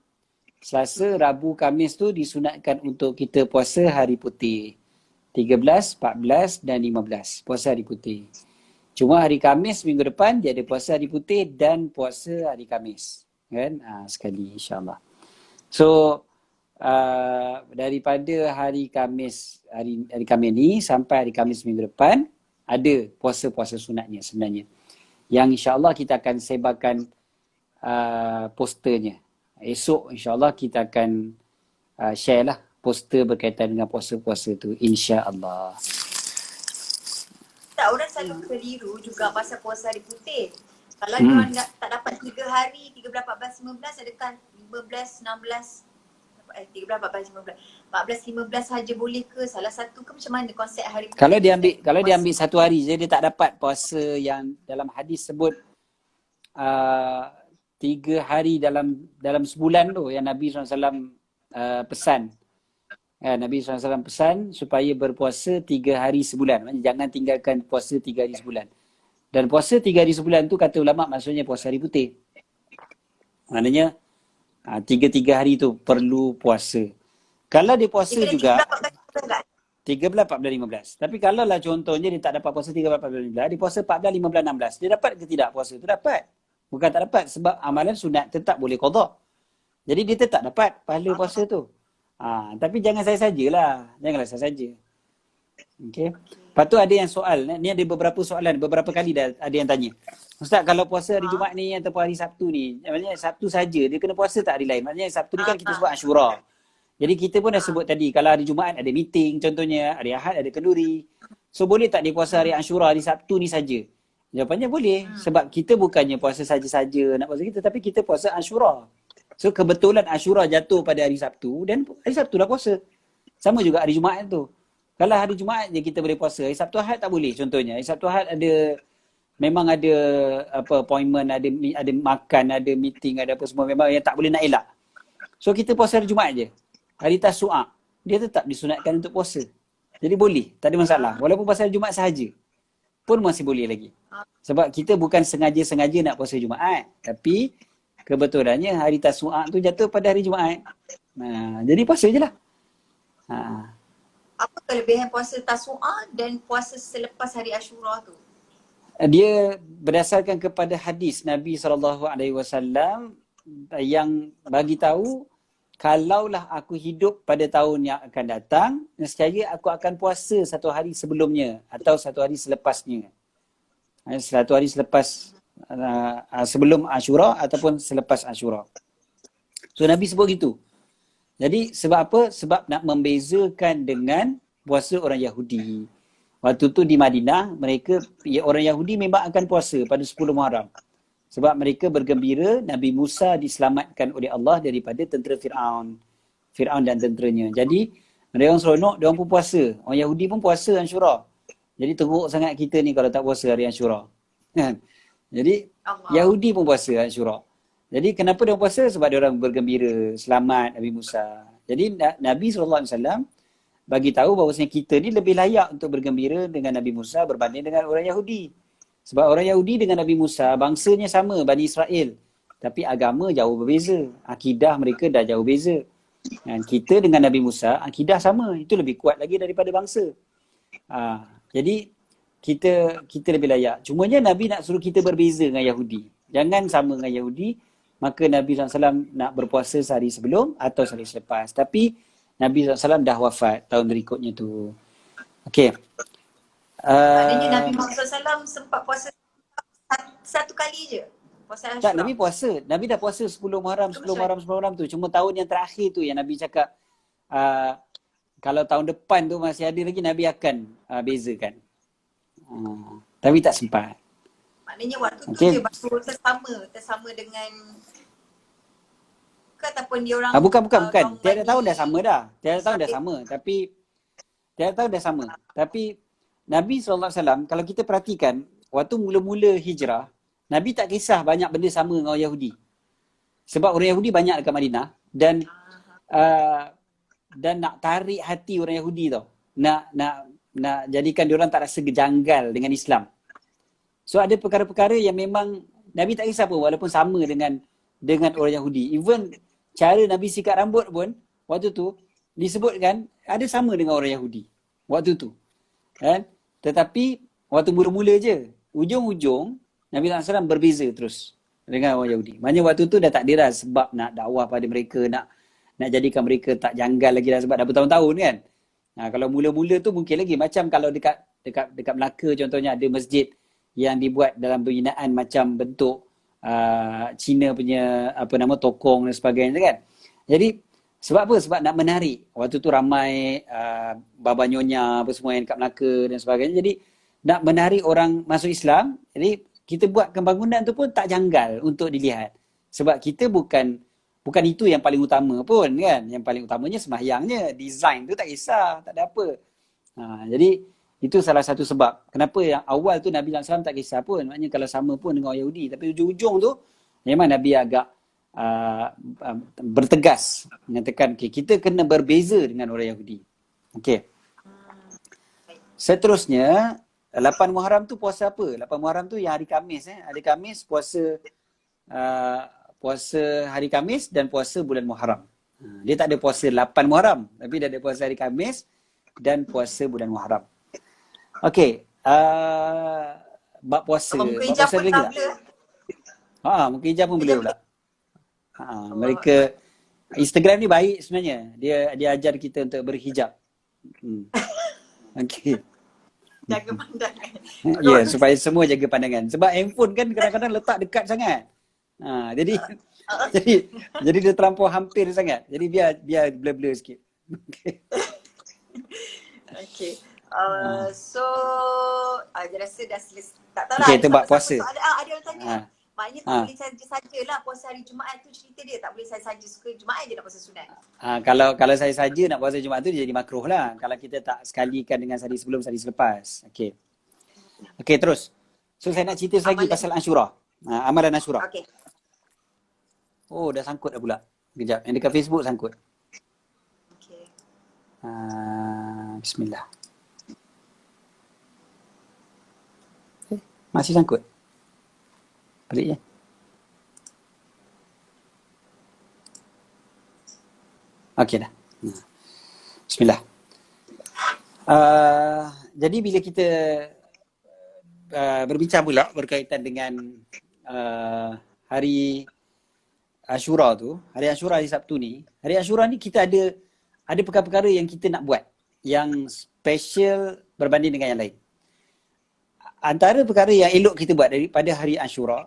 Selasa, Rabu, Khamis tu disunatkan untuk kita puasa hari putih. 13, 14 dan 15. Puasa hari putih. Cuma hari Khamis minggu depan dia ada puasa hari putih dan puasa hari Khamis. Kan? Sekali insyaAllah. So, daripada hari Khamis, hari Khamis ni sampai hari Khamis minggu depan, ada puasa-puasa sunatnya sebenarnya. Yang insyaAllah kita akan sebarkan posternya. Esok insyaAllah kita akan share lah poster berkaitan dengan puasa-puasa tu, insyaAllah. Tak, orang selalu keliru juga pasal puasa hari putih. Kalau diorang tak dapat 3 hari, 13, 14, 15, adakah 15, 16, 13, 14, 15, 14, 15 saja boleh ke? Salah satu ke macam mana konsep hari putih? Kalau dia ambil satu hari je, dia tak dapat puasa yang dalam hadis sebut 3 hari dalam sebulan tu yang Nabi SAW pesan. Nabi SAW pesan supaya berpuasa 3 hari sebulan. Maksudnya jangan tinggalkan puasa 3 hari sebulan. Dan puasa 3 hari sebulan tu kata ulama maksudnya puasa hari putih. Maknanya 3 hari tu perlu puasa. Kalau dia puasa juga 13, 14, 15. Tapi kalau lah contohnya dia tak dapat puasa 13, 14, 15, dia puasa 14, 15, 16. Dia dapat ke tidak puasa tu? Dapat. Bukan tak dapat sebab amalan sunat tetap boleh qada. Jadi dia tetap dapat pahala puasa tu. Tapi jangan saya sajalah. Janganlah saya saja. Okey. Lepas tu ada yang soal. Ni ada beberapa soalan. Beberapa kali dah ada yang tanya. Ustaz, kalau puasa hari Jumaat ni ataupun hari Sabtu ni, maknanya Sabtu saja dia kena puasa tak hari lain? Maknanya Sabtu ni kan kita sebut Ashura. Jadi kita pun dah sebut tadi, kalau hari Jumaat ada meeting contohnya, hari Ahad ada kenduri. So boleh tak dia puasa hari Ashura, hari Sabtu ni saja? Jawapannya boleh. Sebab kita bukannya puasa saja-saja nak puasa kita, tapi kita puasa Ashura. So kebetulan Ashura jatuh pada hari Sabtu dan hari Sabtu dah puasa. Sama juga hari Jumaat tu. Kalau hari Jumaat je kita boleh puasa, hari Sabtu Ahad tak boleh contohnya. Hari Sabtu Ahad memang ada appointment, ada makan, ada meeting, ada apa semua, memang yang tak boleh nak elak. So kita puasa hari Jumaat je. Hari Tasu'a dia tetap disunatkan untuk puasa. Jadi boleh, tak ada masalah. Walaupun puasa hari Jumaat sahaja pun masih boleh lagi. Sebab kita bukan sengaja-sengaja nak puasa Jumaat, tapi kebetulannya hari Tasu'a tu jatuh pada hari Jumaat. Jadi puasa je lah. Apa kelebihan puasa Tasu'a dan puasa selepas hari Ashura tu? Dia berdasarkan kepada hadis Nabi SAW yang bagi tahu, kalaulah aku hidup pada tahun yang akan datang, nescaya aku akan puasa satu hari sebelumnya atau satu hari selepasnya. Satu hari selepas sebelum Ashura ataupun selepas Ashura. So Nabi sebut gitu. Jadi sebab apa? Sebab nak membezakan dengan puasa orang Yahudi. Waktu tu di Madinah, orang Yahudi memang akan puasa pada 10 Muharram. Sebab mereka bergembira Nabi Musa diselamatkan oleh Allah daripada tentera Fir'aun dan tenteranya. Jadi mereka orang seronok, dia orang pun puasa. Orang Yahudi pun puasa Ashura. Jadi teruk sangat kita ni kalau tak puasa hari Ashura. Jadi Yahudi pun puasa Ashura. Jadi kenapa dia puasa? Sebab dia orang bergembira selamat Nabi Musa. Jadi Nabi SAW bagi tahu bahawasanya kita ni lebih layak untuk bergembira dengan Nabi Musa berbanding dengan orang Yahudi. Sebab orang Yahudi dengan Nabi Musa bangsanya sama, Bani Israel. Tapi agama jauh berbeza. Akidah mereka dah jauh beza. Dan kita dengan Nabi Musa, akidah sama. Itu lebih kuat lagi daripada bangsa. Jadi kita lebih layak. Cumanya Nabi nak suruh kita berbeza dengan Yahudi. Jangan sama dengan Yahudi, maka Nabi SAW nak berpuasa sehari sebelum atau sehari selepas. Tapi Nabi SAW dah wafat tahun berikutnya tu. Okey. Maknanya Nabi Muhammad SAW sempat puasa satu kali je. Puasa Tak, Ashura. Nabi puasa. Nabi dah puasa 10 Muharram, 10 Muharram, 10 Muharram tu. Cuma tahun yang terakhir tu yang Nabi cakap kalau tahun depan tu masih ada lagi, Nabi akan bezakan. Tapi tak sempat. Maknanya waktu tu Okey. je baru tersama dengan ke ataupun dia orang Bukan. kaum Tiada Bani tahun dah sama dah. Tiada tahun dah Israel. sama. Tiada tahun dah sama. Tapi Nabi SAW, kalau kita perhatikan, waktu mula-mula hijrah, Nabi tak kisah banyak benda sama dengan orang Yahudi. Sebab orang Yahudi banyak dekat Madinah dan nak tarik hati orang Yahudi tau. Nak jadikan diorang tak rasa janggal dengan Islam. So ada perkara-perkara yang memang Nabi tak kisah pun walaupun sama dengan orang Yahudi. Even cara Nabi sikat rambut pun waktu tu disebutkan ada sama dengan orang Yahudi waktu tu. Kan? Tetapi waktu mula-mula je, ujung-ujung Nabi SAW berbeza terus dengan orang Yahudi. Maknanya waktu tu dah tak ada dah sebab nak dakwah pada mereka, nak jadikan mereka tak janggal lagi dah sebab dah bertahun-tahun kan. Kalau mula-mula tu mungkin lagi macam kalau dekat Melaka contohnya ada masjid yang dibuat dalam pembinaan macam bentuk Cina punya tokong dan sebagainya kan. Jadi sebab apa? Sebab nak menarik. Waktu tu ramai baba nyonya apa semua yang dekat Melaka dan sebagainya. Jadi nak menarik orang masuk Islam. Jadi kita buatkan bangunan tu pun tak janggal untuk dilihat. Sebab kita bukan itu yang paling utama pun kan. Yang paling utamanya sembahyangnya. Design tu tak kisah, tak ada apa. Jadi itu salah satu sebab. Kenapa yang awal tu Nabi SAW tak kisah pun. Maknanya kalau sama pun dengan orang Yahudi. Tapi ujung-ujung tu memang Nabi agak bertegas mengatakan kita kena berbeza dengan orang Yahudi. Okey. Seterusnya 8 Muharram tu puasa apa? 8 Muharram tu yang hari Khamis Hari Khamis puasa hari Khamis dan puasa bulan Muharram. Dia tak ada puasa 8 Muharram, tapi dia ada puasa hari Khamis dan puasa bulan Muharram. Okey, bab puasa. Muka Bab hijab puasa pun lagi tak tak? boleh. Muka hijab pun boleh pula. Mereka Instagram ni baik sebenarnya. Dia ajar kita untuk berhijab. Okey. Jaga pandangan. Ya, supaya semua jaga pandangan. Sebab handphone kan kadang-kadang letak dekat sangat. Jadi dia terlampau hampir sangat. Jadi biar blur-blur sikit. Okay. So, saya rasa dah selesai. Tak tahu lah. Okay, itu bab puasa. Ada orang tanya. Maknanya tak boleh saja-sajalah puasa hari Jumaat tu cerita dia. Tak boleh saya saja suka Jumaat je nak puasa sunat. Kalau saya saja nak puasa Jumaat tu dia jadi makruh lah. Kalau kita tak sekalikan dengan sehari sebelum, sehari selepas. Okay, terus. So saya nak cerita lagi pasal Ashura. Amalan Ashura. Okay. Oh, dah sangkut dah pula. Kejap. Yang dekat Facebook sangkut. Okay. Bismillah. Masih sangkut. Balik je. Okey dah. Bismillah. Jadi bila kita berbincang pula berkaitan dengan hari Ashura tu, hari Ashura hari Sabtu ni, hari Ashura ni kita ada perkara-perkara yang kita nak buat yang special berbanding dengan yang lain. Antara perkara yang elok kita buat daripada hari Ashura,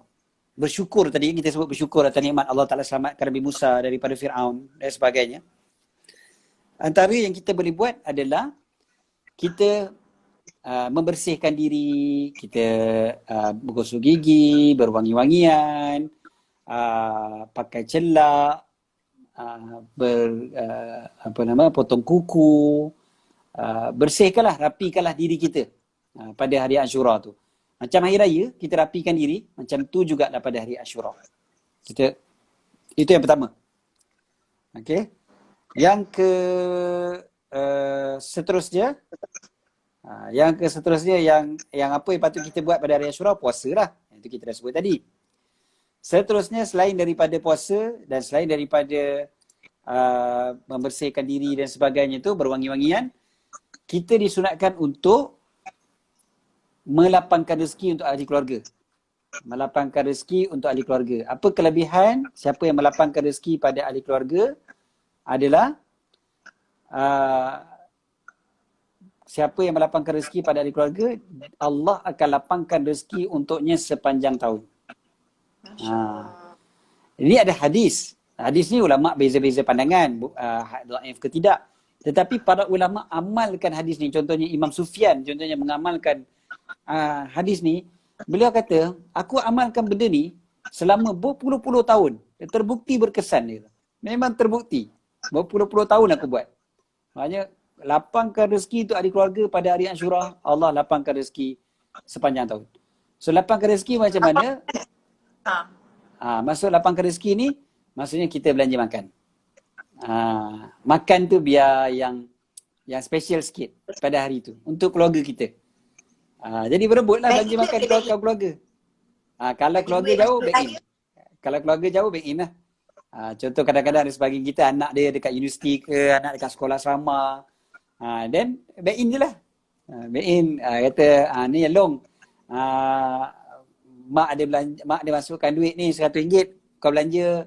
bersyukur tadi, kita sebut bersyukur atas nikmat Allah Ta'ala selamatkan Nabi Musa daripada Fir'aun dan sebagainya. Antara yang kita boleh buat adalah kita membersihkan diri, kita bergosok gigi, berwangi-wangian, pakai celak, potong kuku, bersihkanlah, rapikanlah diri kita pada hari Ashura tu. Macam hari raya, kita rapikan diri, macam tu jugalah pada hari Ashura. Itu yang pertama. Okey. Yang seterusnya, yang apa yang patut kita buat pada hari Ashura? Puasa lah. Itu kita dah sebut tadi. Seterusnya, selain daripada puasa dan selain daripada membersihkan diri dan sebagainya tu, berwangi-wangian, kita disunatkan untuk melapangkan rezeki untuk ahli keluarga. Melapangkan rezeki untuk ahli keluarga. Apa kelebihan siapa yang melapangkan rezeki pada ahli keluarga adalah siapa yang melapangkan rezeki pada ahli keluarga, Allah akan lapangkan rezeki untuknya sepanjang tahun. Ini ada hadis. Hadis ni ulama beza-beza pandangan, dhaif ke tidak. Tetapi para ulama amalkan hadis ni. Contohnya Imam Sufyan, contohnya mengamalkan hadis ni. Beliau kata, aku amalkan benda ni selama berpuluh-puluh tahun. Terbukti berkesan dia. Memang terbukti. Berpuluh-puluh tahun aku buat. Maknanya, lapangkan rezeki untuk ahli keluarga pada hari Ashura, Allah lapangkan rezeki sepanjang tahun. So, lapangkan rezeki macam mana? Maksud lapangkan rezeki ni, maksudnya kita belanja makan. Makan tu biar yang special sikit pada hari tu untuk keluarga kita. Jadi berebutlah belanja makan keluarga. Kalau keluarga jauh, back in. Kalau keluarga jauh, back in lah. Contoh kadang-kadang ada sebahagian kita anak dia dekat universiti ke, anak dekat sekolah asrama. Then back in je lah. Back in, kata ni Long, mak dia masukkan duit ni RM100, kau belanja,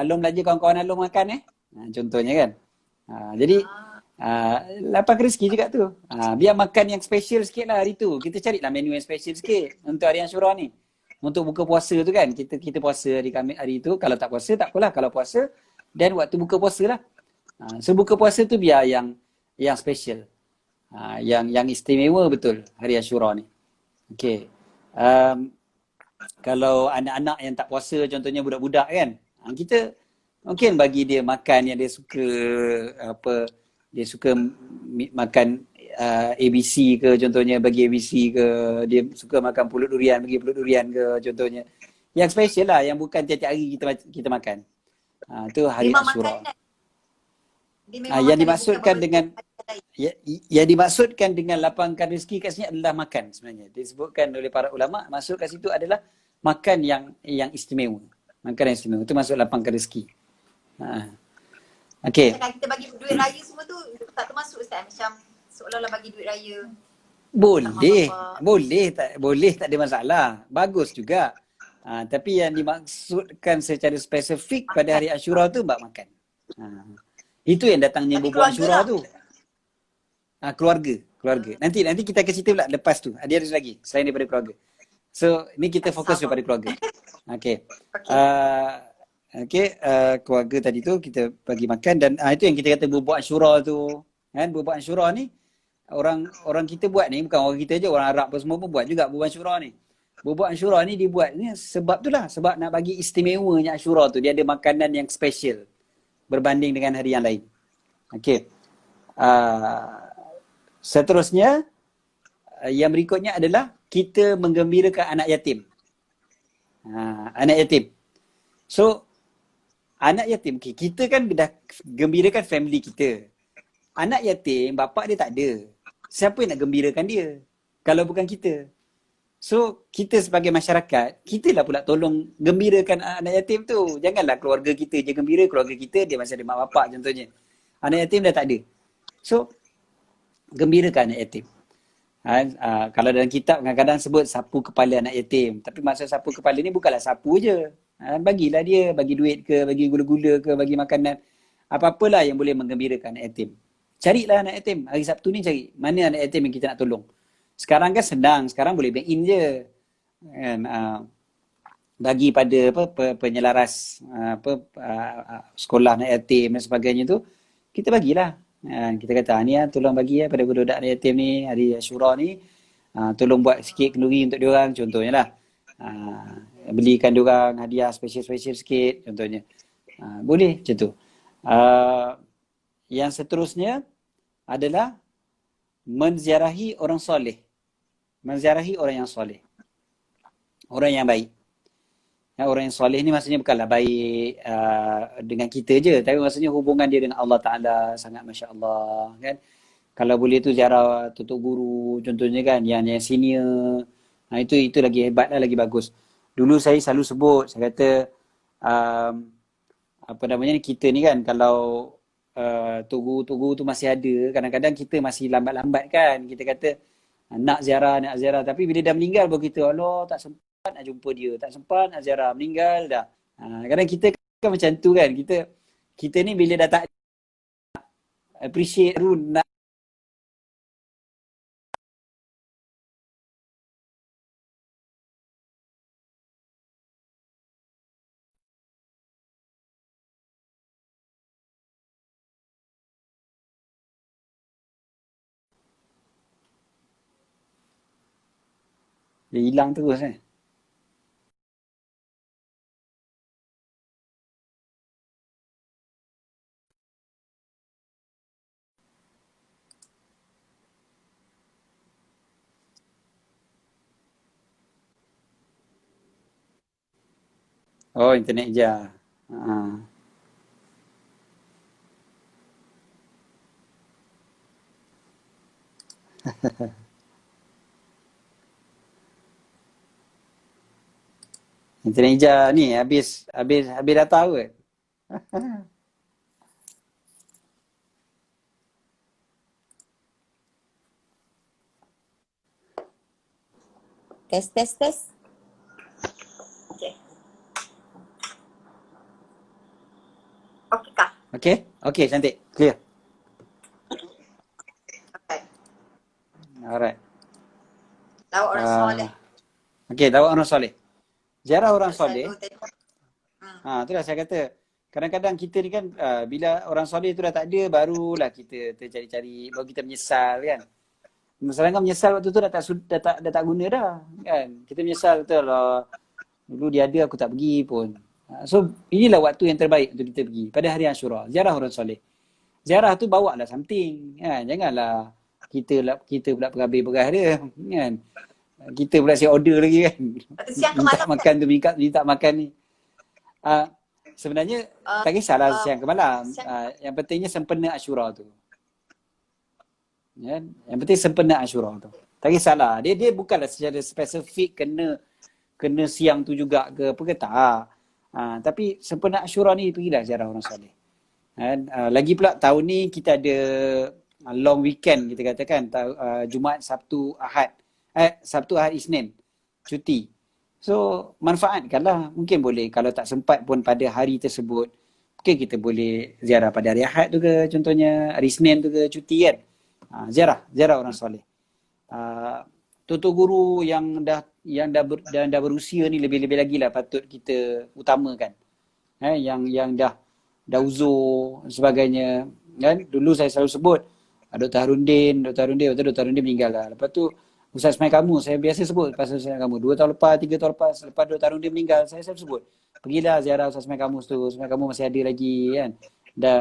Long belanja kawan-kawan Long makan contohnya kan. Jadi lapang rezeki juga tu. Biar makan yang special sikit lah hari tu. Kita carilah menu yang special sikit untuk hari Ashura ni. Untuk buka puasa tu kan, kita puasa hari tu. Kalau tak puasa tak apalah. Kalau puasa, dan waktu buka puasa lah. So buka puasa tu biar yang special. Yang istimewa betul hari Ashura ni. Okay. Kalau anak-anak yang tak puasa, contohnya budak-budak kan, kita mungkin bagi dia makan yang dia suka, dia suka makan ABC ke, contohnya bagi ABC ke, dia suka makan pulut durian, bagi pulut durian ke, contohnya. Yang special lah, yang bukan tiap-tiap hari kita makan. Tu hari Ashura. Yang dimaksudkan dengan yang dimaksudkan dengan lapangkan rezeki kat sini adalah makan sebenarnya. Disebutkan oleh para ulama, maksud kat situ adalah makan yang istimewa. Makan yang istimewa. Itu maksud lapangkan rezeki. Okey. Kalau kita bagi duit raya semua tu tak termasuk Ustaz, macam seolah-olah bagi duit raya. Boleh tak ada masalah. Bagus juga. Tapi yang dimaksudkan secara spesifik pada hari Ashura tu bab makan. Itu yang datangnya bubuh Ashura tu. Keluarga. Nanti kita akan cerita pula lepas tu. Ada lagi selain daripada keluarga. So, ni kita fokus daripada keluarga. Okey. Keluarga tadi tu kita bagi makan, dan itu yang kita kata bubuh Ashura tu. Kan, bubuh Ashura ni orang kita buat ni, bukan orang kita je, orang Arab pun semua pun buat juga bubuh Ashura ni. Bubuh Ashura ni dibuat ni sebab itulah, sebab nak bagi istimewanya Ashura tu, dia ada makanan yang special berbanding dengan hari yang lain. Okey. Seterusnya, yang berikutnya adalah kita menggembirakan anak yatim. Anak yatim. So, anak yatim, kita kan dah gembirakan family kita. Anak yatim, bapak dia tak ada. Siapa yang nak gembirakan dia kalau bukan kita? So, kita sebagai masyarakat, kita lah pula tolong gembirakan anak yatim tu. Janganlah keluarga kita je gembira, keluarga kita dia masih ada mak bapak contohnya. Anak yatim dah tak ada. So, gembirakan anak yatim. Kalau dalam kitab kadang-kadang sebut sapu kepala anak yatim. Tapi maksud sapu kepala ni bukanlah sapu je. Bagilah dia, bagi duit ke, bagi gula-gula ke, bagi makanan. Apa-apalah yang boleh menggembirakan anak yatim. Carilah anak yatim. Hari Sabtu ni cari. Mana anak yatim yang kita nak tolong. Sekarang kan senang. Sekarang boleh bank in je. Kan, bagi pada penyelaras sekolah anak yatim dan sebagainya tu, kita bagilah. Kita kata ni tolong bagi pada budak-budak anak yatim ni hari Ashura ni, tolong buat sikit kenduri untuk diorang contohnya lah. Belikan diorang hadiah special-special sikit contohnya. Boleh macam tu. Yang seterusnya adalah menziarahi orang soleh. Menziarahi orang yang soleh. Orang yang baik. Orang yang soleh ni maksudnya bukanlah baik dengan kita je, tapi maksudnya hubungan dia dengan Allah Ta'ala sangat Masya Allah kan. Kalau boleh tu ziarah tutup guru contohnya kan, yang senior. Itu lagi hebat lah, lagi bagus. Dulu saya selalu sebut, saya kata kita ni kan, kalau tugu tu masih ada. Kadang-kadang kita masih lambat-lambat kan. Kita kata nak ziarah. Tapi bila dah meninggal baru kita, Allah tak sempat nak jumpa dia. Tak sempat nak ziarah. Meninggal dah. Kadang kita kan macam tu kan. Kita ni bila dah tak appreciate baru nak dia hilang terus kan. Oh, internet je. Internet je ni habis data kot. Tes. Okay. Okey kah? Okay, cantik. Clear. Okay. Alright. Lawak orang soleh. Okay, lawak orang soleh. Ziarah orang soleh. Selalu tengok. Itulah saya kata. Kadang-kadang kita ni kan bila orang soleh tu dah tak ada, barulah kita tercari-cari, baru kita menyesal kan. Sedangkan menyesal waktu tu dah tak guna dah kan. Kita menyesal betul lah. Dulu dia ada aku tak pergi pun. So inilah waktu yang terbaik untuk kita pergi pada hari Ashura. Ziarah orang soleh. Ziarah tu bawa lah something kan. Janganlah kita pula perhabis-perhabis dia kan. Kita pula siap order lagi kan. Siang ke Minta malam makan tu, minta makan ni. Sebenarnya tak kisahlah siang ke malam. Yang pentingnya sempena Ashura tu. Ya, yang penting sempena Ashura tu. Tak kisahlah. Dia bukanlah secara spesifik kena siang tu juga ke apa ke tak. Tapi sempena Ashura ni pergilah ziarah orang soleh. Lagi pula tahun ni kita ada long weekend kita katakan. Jumaat, Sabtu, Ahad. Sabtu, Ahad, Isnin. Cuti. So manfaatkanlah. Mungkin boleh kalau tak sempat pun pada hari tersebut. Mungkin kita boleh ziarah pada hari Ahad tu ke contohnya. Hari Isnin tu ke cuti kan. Ziarah orang soleh. Tutur guru yang dah berusia ni lebih-lebih lagi lah patut kita utamakan. Yang dah uzur sebagainya kan. Dulu saya selalu sebut Dr. Harundin meninggal lah. Lepas tu Ustaz Ismail Kamu, saya biasa sebut pasal Ustaz Ismail Kamu. 2 tahun lepas, 3 tahun lepas Dr. Harundin meninggal, saya selalu sebut, pergilah ziarah Ustaz Ismail Kamu tu. Ustaz Ismail Kamu masih ada lagi kan.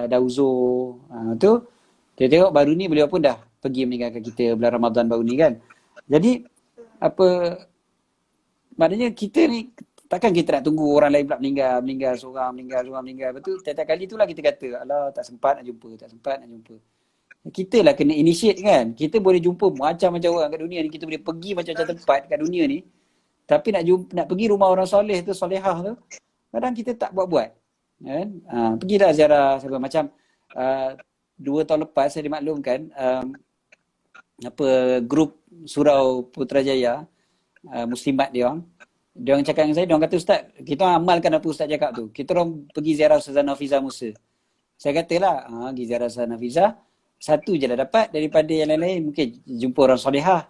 Dah uzur. Tu kita tengok baru ni beliau pun dah pergi meninggalkan kita bulan Ramadan baru ni kan. Jadi maknanya kita ni takkan kita nak tunggu orang lain pula meninggal seorang meninggal. Lepas tu tiap-tiap kali itulah kita kata, alah tak sempat nak jumpa. Kita lah kena initiate kan. Kita boleh jumpa macam-macam orang kat dunia ni, kita boleh pergi macam-macam tempat kat dunia ni. Tapi nak pergi rumah orang soleh tu, solehah tu, kadang kita tak buat-buat. Kan? Pergilah ziarah siapa macam 2 tahun lepas saya dimaklumkan grup surau Putrajaya Muslimat dia orang cakap dengan saya, dia orang kata, Ustaz, kita orang amalkan apa Ustaz cakap tu. Kita orang pergi ziarah Ustazah Nafizah Musa. Saya katalah, pergi ziarah Ustazah Nafizah, satu je dah dapat, daripada yang lain-lain mungkin jumpa orang solehah.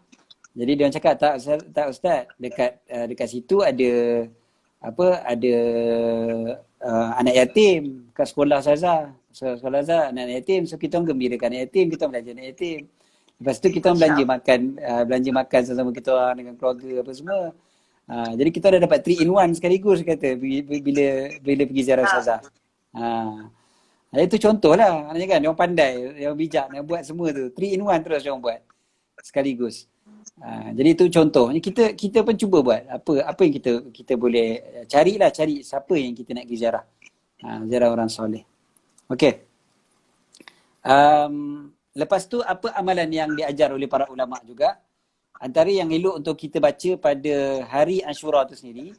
Jadi dia orang cakap, tak Ustaz, dekat situ ada anak yatim kat sekolah Ustazah. Sekolah Ustazah, anak yatim. So kita orang gembirakan anak yatim, kita orang belajar anak yatim. Lepas tu kita orang belanja makan sama-sama kita orang dengan keluarga apa semua. Jadi kita dah dapat 3 in 1 sekaligus kata bila pergi ziarah Ustazah. Itu contoh lah. Maknanya kan, dia orang pandai, dia orang bijak nak buat semua tu. 3 in 1 terus dia orang buat sekaligus. Jadi itu contoh. Kita pun cuba buat apa yang kita boleh cari siapa yang kita nak pergi ziarah. Ziarah orang soleh. Okey. Lepas tu apa amalan yang diajar oleh para ulama juga? Antara yang elok untuk kita baca pada hari Ashura tu sendiri,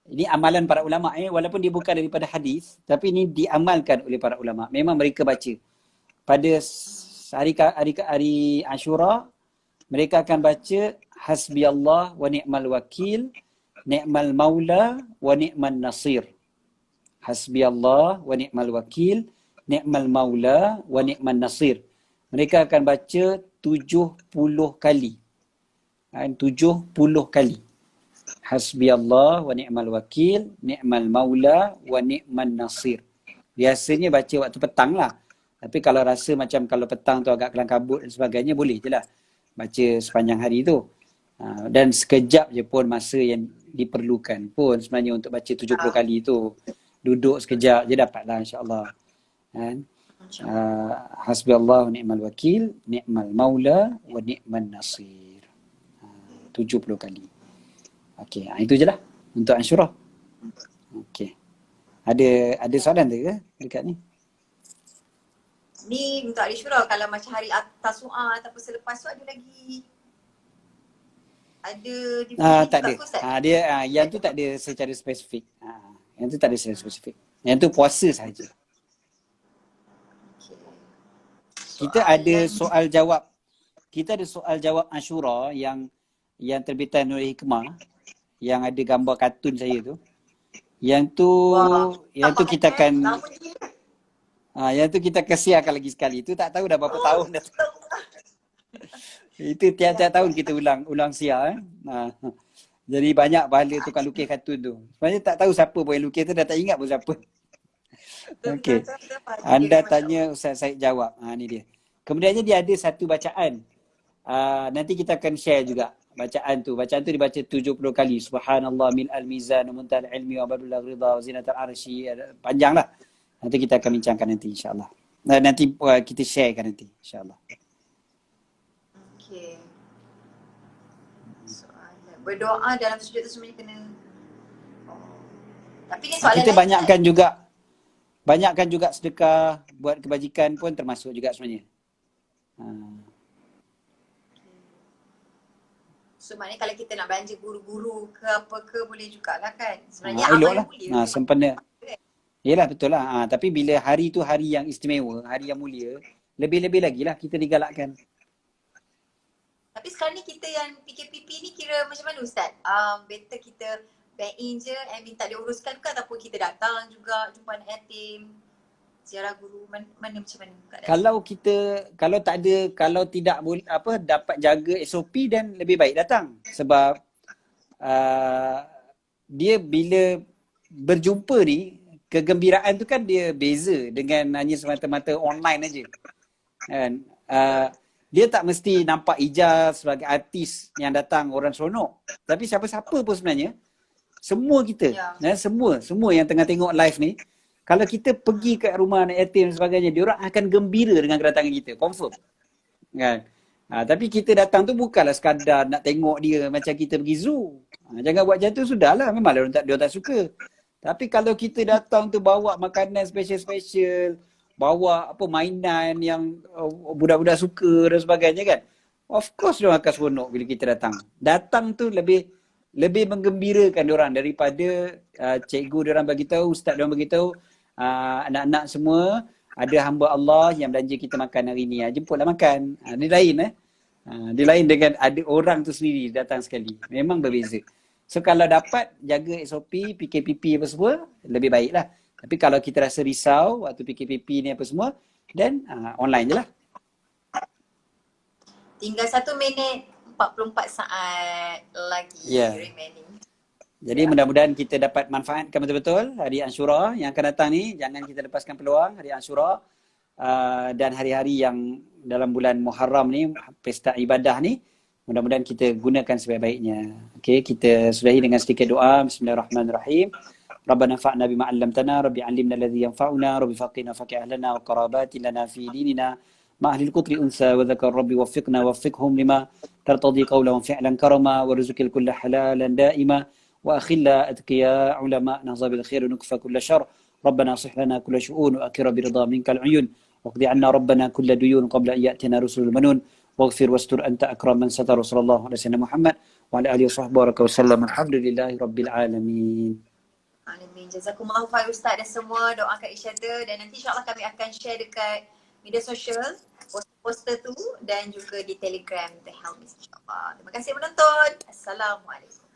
ini amalan para ulama walaupun dia bukan daripada hadis, tapi ini diamalkan oleh para ulama. Memang mereka baca. pada hari Ashura, mereka akan baca hasbiyallah wa ni'mal wakil, ni'mal maula wa ni'man nasir. Hasbiyallah wa ni'mal wakil, ni'mal maula wa ni'man nasir. Mereka akan baca 70 kali. 70 kali. Hasbiyallah wa ni'mal wakil, ni'mal maula wa ni'man nasir. Biasanya baca waktu petang lah. Tapi kalau rasa macam kalau petang tu agak kelam kabut dan sebagainya, boleh je lah baca sepanjang hari tu. Dan sekejap je pun masa yang diperlukan pun sebenarnya untuk baca 70 kali tu. Duduk sekejap je dapat lah, insyaAllah. Kan? Hasbiyallah wa ni'mal wakil, ni'mal maula wa ni'man nasir. 70 kali. Okey, itu je lah untuk Ashura. Okey. Ada soalan tu ke dekat ni? Ni untuk hari Syura, kalau macam hari Tasu'a ataupun selepas tu ada lagi tak ada. Yang tu tak ada secara spesifik. Yang tu tak ada secara spesifik. Yang tu puasa sahaja. Kita ada soal jawab. Kita ada soal jawab Ashura yang terbitan oleh Hikmah, yang ada gambar kartun saya tu. Yang tu kita akan yang tu kita kesiarkan lagi sekali. Itu tak tahu dah berapa tahun dah. Itu tiap-tiap tahun kita ulang siar. Jadi banyak pahala tukang lukis kartun tu. Sebenarnya tak tahu siapa pun yang lukis tu, dah tak ingat pun siapa. Okey. Anda tanya, Ustaz Syed jawab. Ni dia. Kemudiannya dia ada satu bacaan. Nanti kita akan share juga bacaan tu. Bacaan tu dibaca 70 kali. Subhanallah mil'al mizan wa muntal ilmi wa badullah ridha wa zinatal arsy. Panjang lah. Nanti kita akan bincangkan nanti, insyaAllah. Nanti kita sharekan nanti, insyaAllah. Okey. Soalan. Berdoa dalam sujud tu sebenarnya kena. Tapi ni soalan kita lain. banyakkan juga sedekah, buat kebajikan pun termasuk juga sebenarnya. So maknanya kalau kita nak belanja guru-guru ke apa ke, boleh jugalah kan. Sebenarnya elok amal lah. mulia. Sempena. Yelah, betul lah. Tapi bila hari tu hari yang istimewa, hari yang mulia, lebih-lebih lagi lah kita digalakkan. Tapi sekarang ni kita yang PKPP ni kira macam mana Ustaz? Better kita bank in je and minta dia uruskan ke, ataupun kita datang juga jumpa anak yatim, ziarah guru, mana macam mana keadaan? Kalau tidak boleh dapat jaga SOP, dan lebih baik datang. Sebab dia bila berjumpa ni, kegembiraan tu kan dia beza dengan hanya semata-mata online aja. Kan? Dia tak mesti nampak Ijaz sebagai artis yang datang orang seronok. Tapi siapa-siapa pun sebenarnya, semua kita, semua yang tengah tengok live ni, kalau kita pergi ke rumah anak yatim dan sebagainya, dia orang akan gembira dengan kedatangan kita, confirm. Kan? Tapi kita datang tu bukanlah sekadar nak tengok dia macam kita pergi zoo. Jangan buat macam tu, sudahlah. Memanglah dia tak suka. Tapi kalau kita datang tu bawa makanan special-special, bawa mainan yang budak-budak suka dan sebagainya kan, of course dia akan seronok bila kita datang. Datang tu lebih menggembirakan diorang daripada cikgu diorang bagi tahu, ustaz diorang bagi tahu, anak-anak semua ada hamba Allah yang belanja kita makan hari ni, jemputlah makan. Dia lain dia lain dengan ada orang tu sendiri datang sekali. Memang berbeza. So kalau dapat jaga SOP, PKPP apa semua, lebih baiklah. Tapi kalau kita rasa risau waktu PKPP ni apa semua, then online je lah. Tinggal 1 minit 44 saat lagi remaining. Jadi mudah-mudahan kita dapat manfaatkan betul-betul hari Ashura yang akan datang ni. Jangan kita lepaskan peluang hari Ashura dan hari-hari yang dalam bulan Muharram ni, pesta ibadah ni. Mudah-mudahan kita gunakan sebaik-baiknya. Okey, kita sudahi dengan sedikit doa. Bismillahirrahmanirrahim. Rabbana fa'na bima 'allamtana, rabbi 'allimna alladhi yanfa'una, rabbi faqina faqih ahlana wa qarabatin lana fi dinina. Ma ahli al-qutri unsa wa dhakar rabbi waffiqhum lima tartadi qawlan wa fi'lan karama wa rizqil kulla halalan daima wa akhilla atqiya ulama nahza bil khair nukfa kulla syarr. Rabbana aslih lana kulla syu'un wa akhir bi ridha minkal 'uyun. Waqdi 'anna rabbana kulla duyun qabla an ya'tina rusulul manun. Waghfir wastur anta akram man satara sallallahu alaihi wasallam Muhammad wa ala alihi wa sallam. Alhamdulillahi rabbil alamin. Amin. Jazakumullah khair Ustaz dan semua, doakan each other, dan nanti insyaAllah kami akan share dekat media sosial, poster tu dan juga di Telegram The Helmis, insyaAllah. Terima kasih menonton. Assalamualaikum.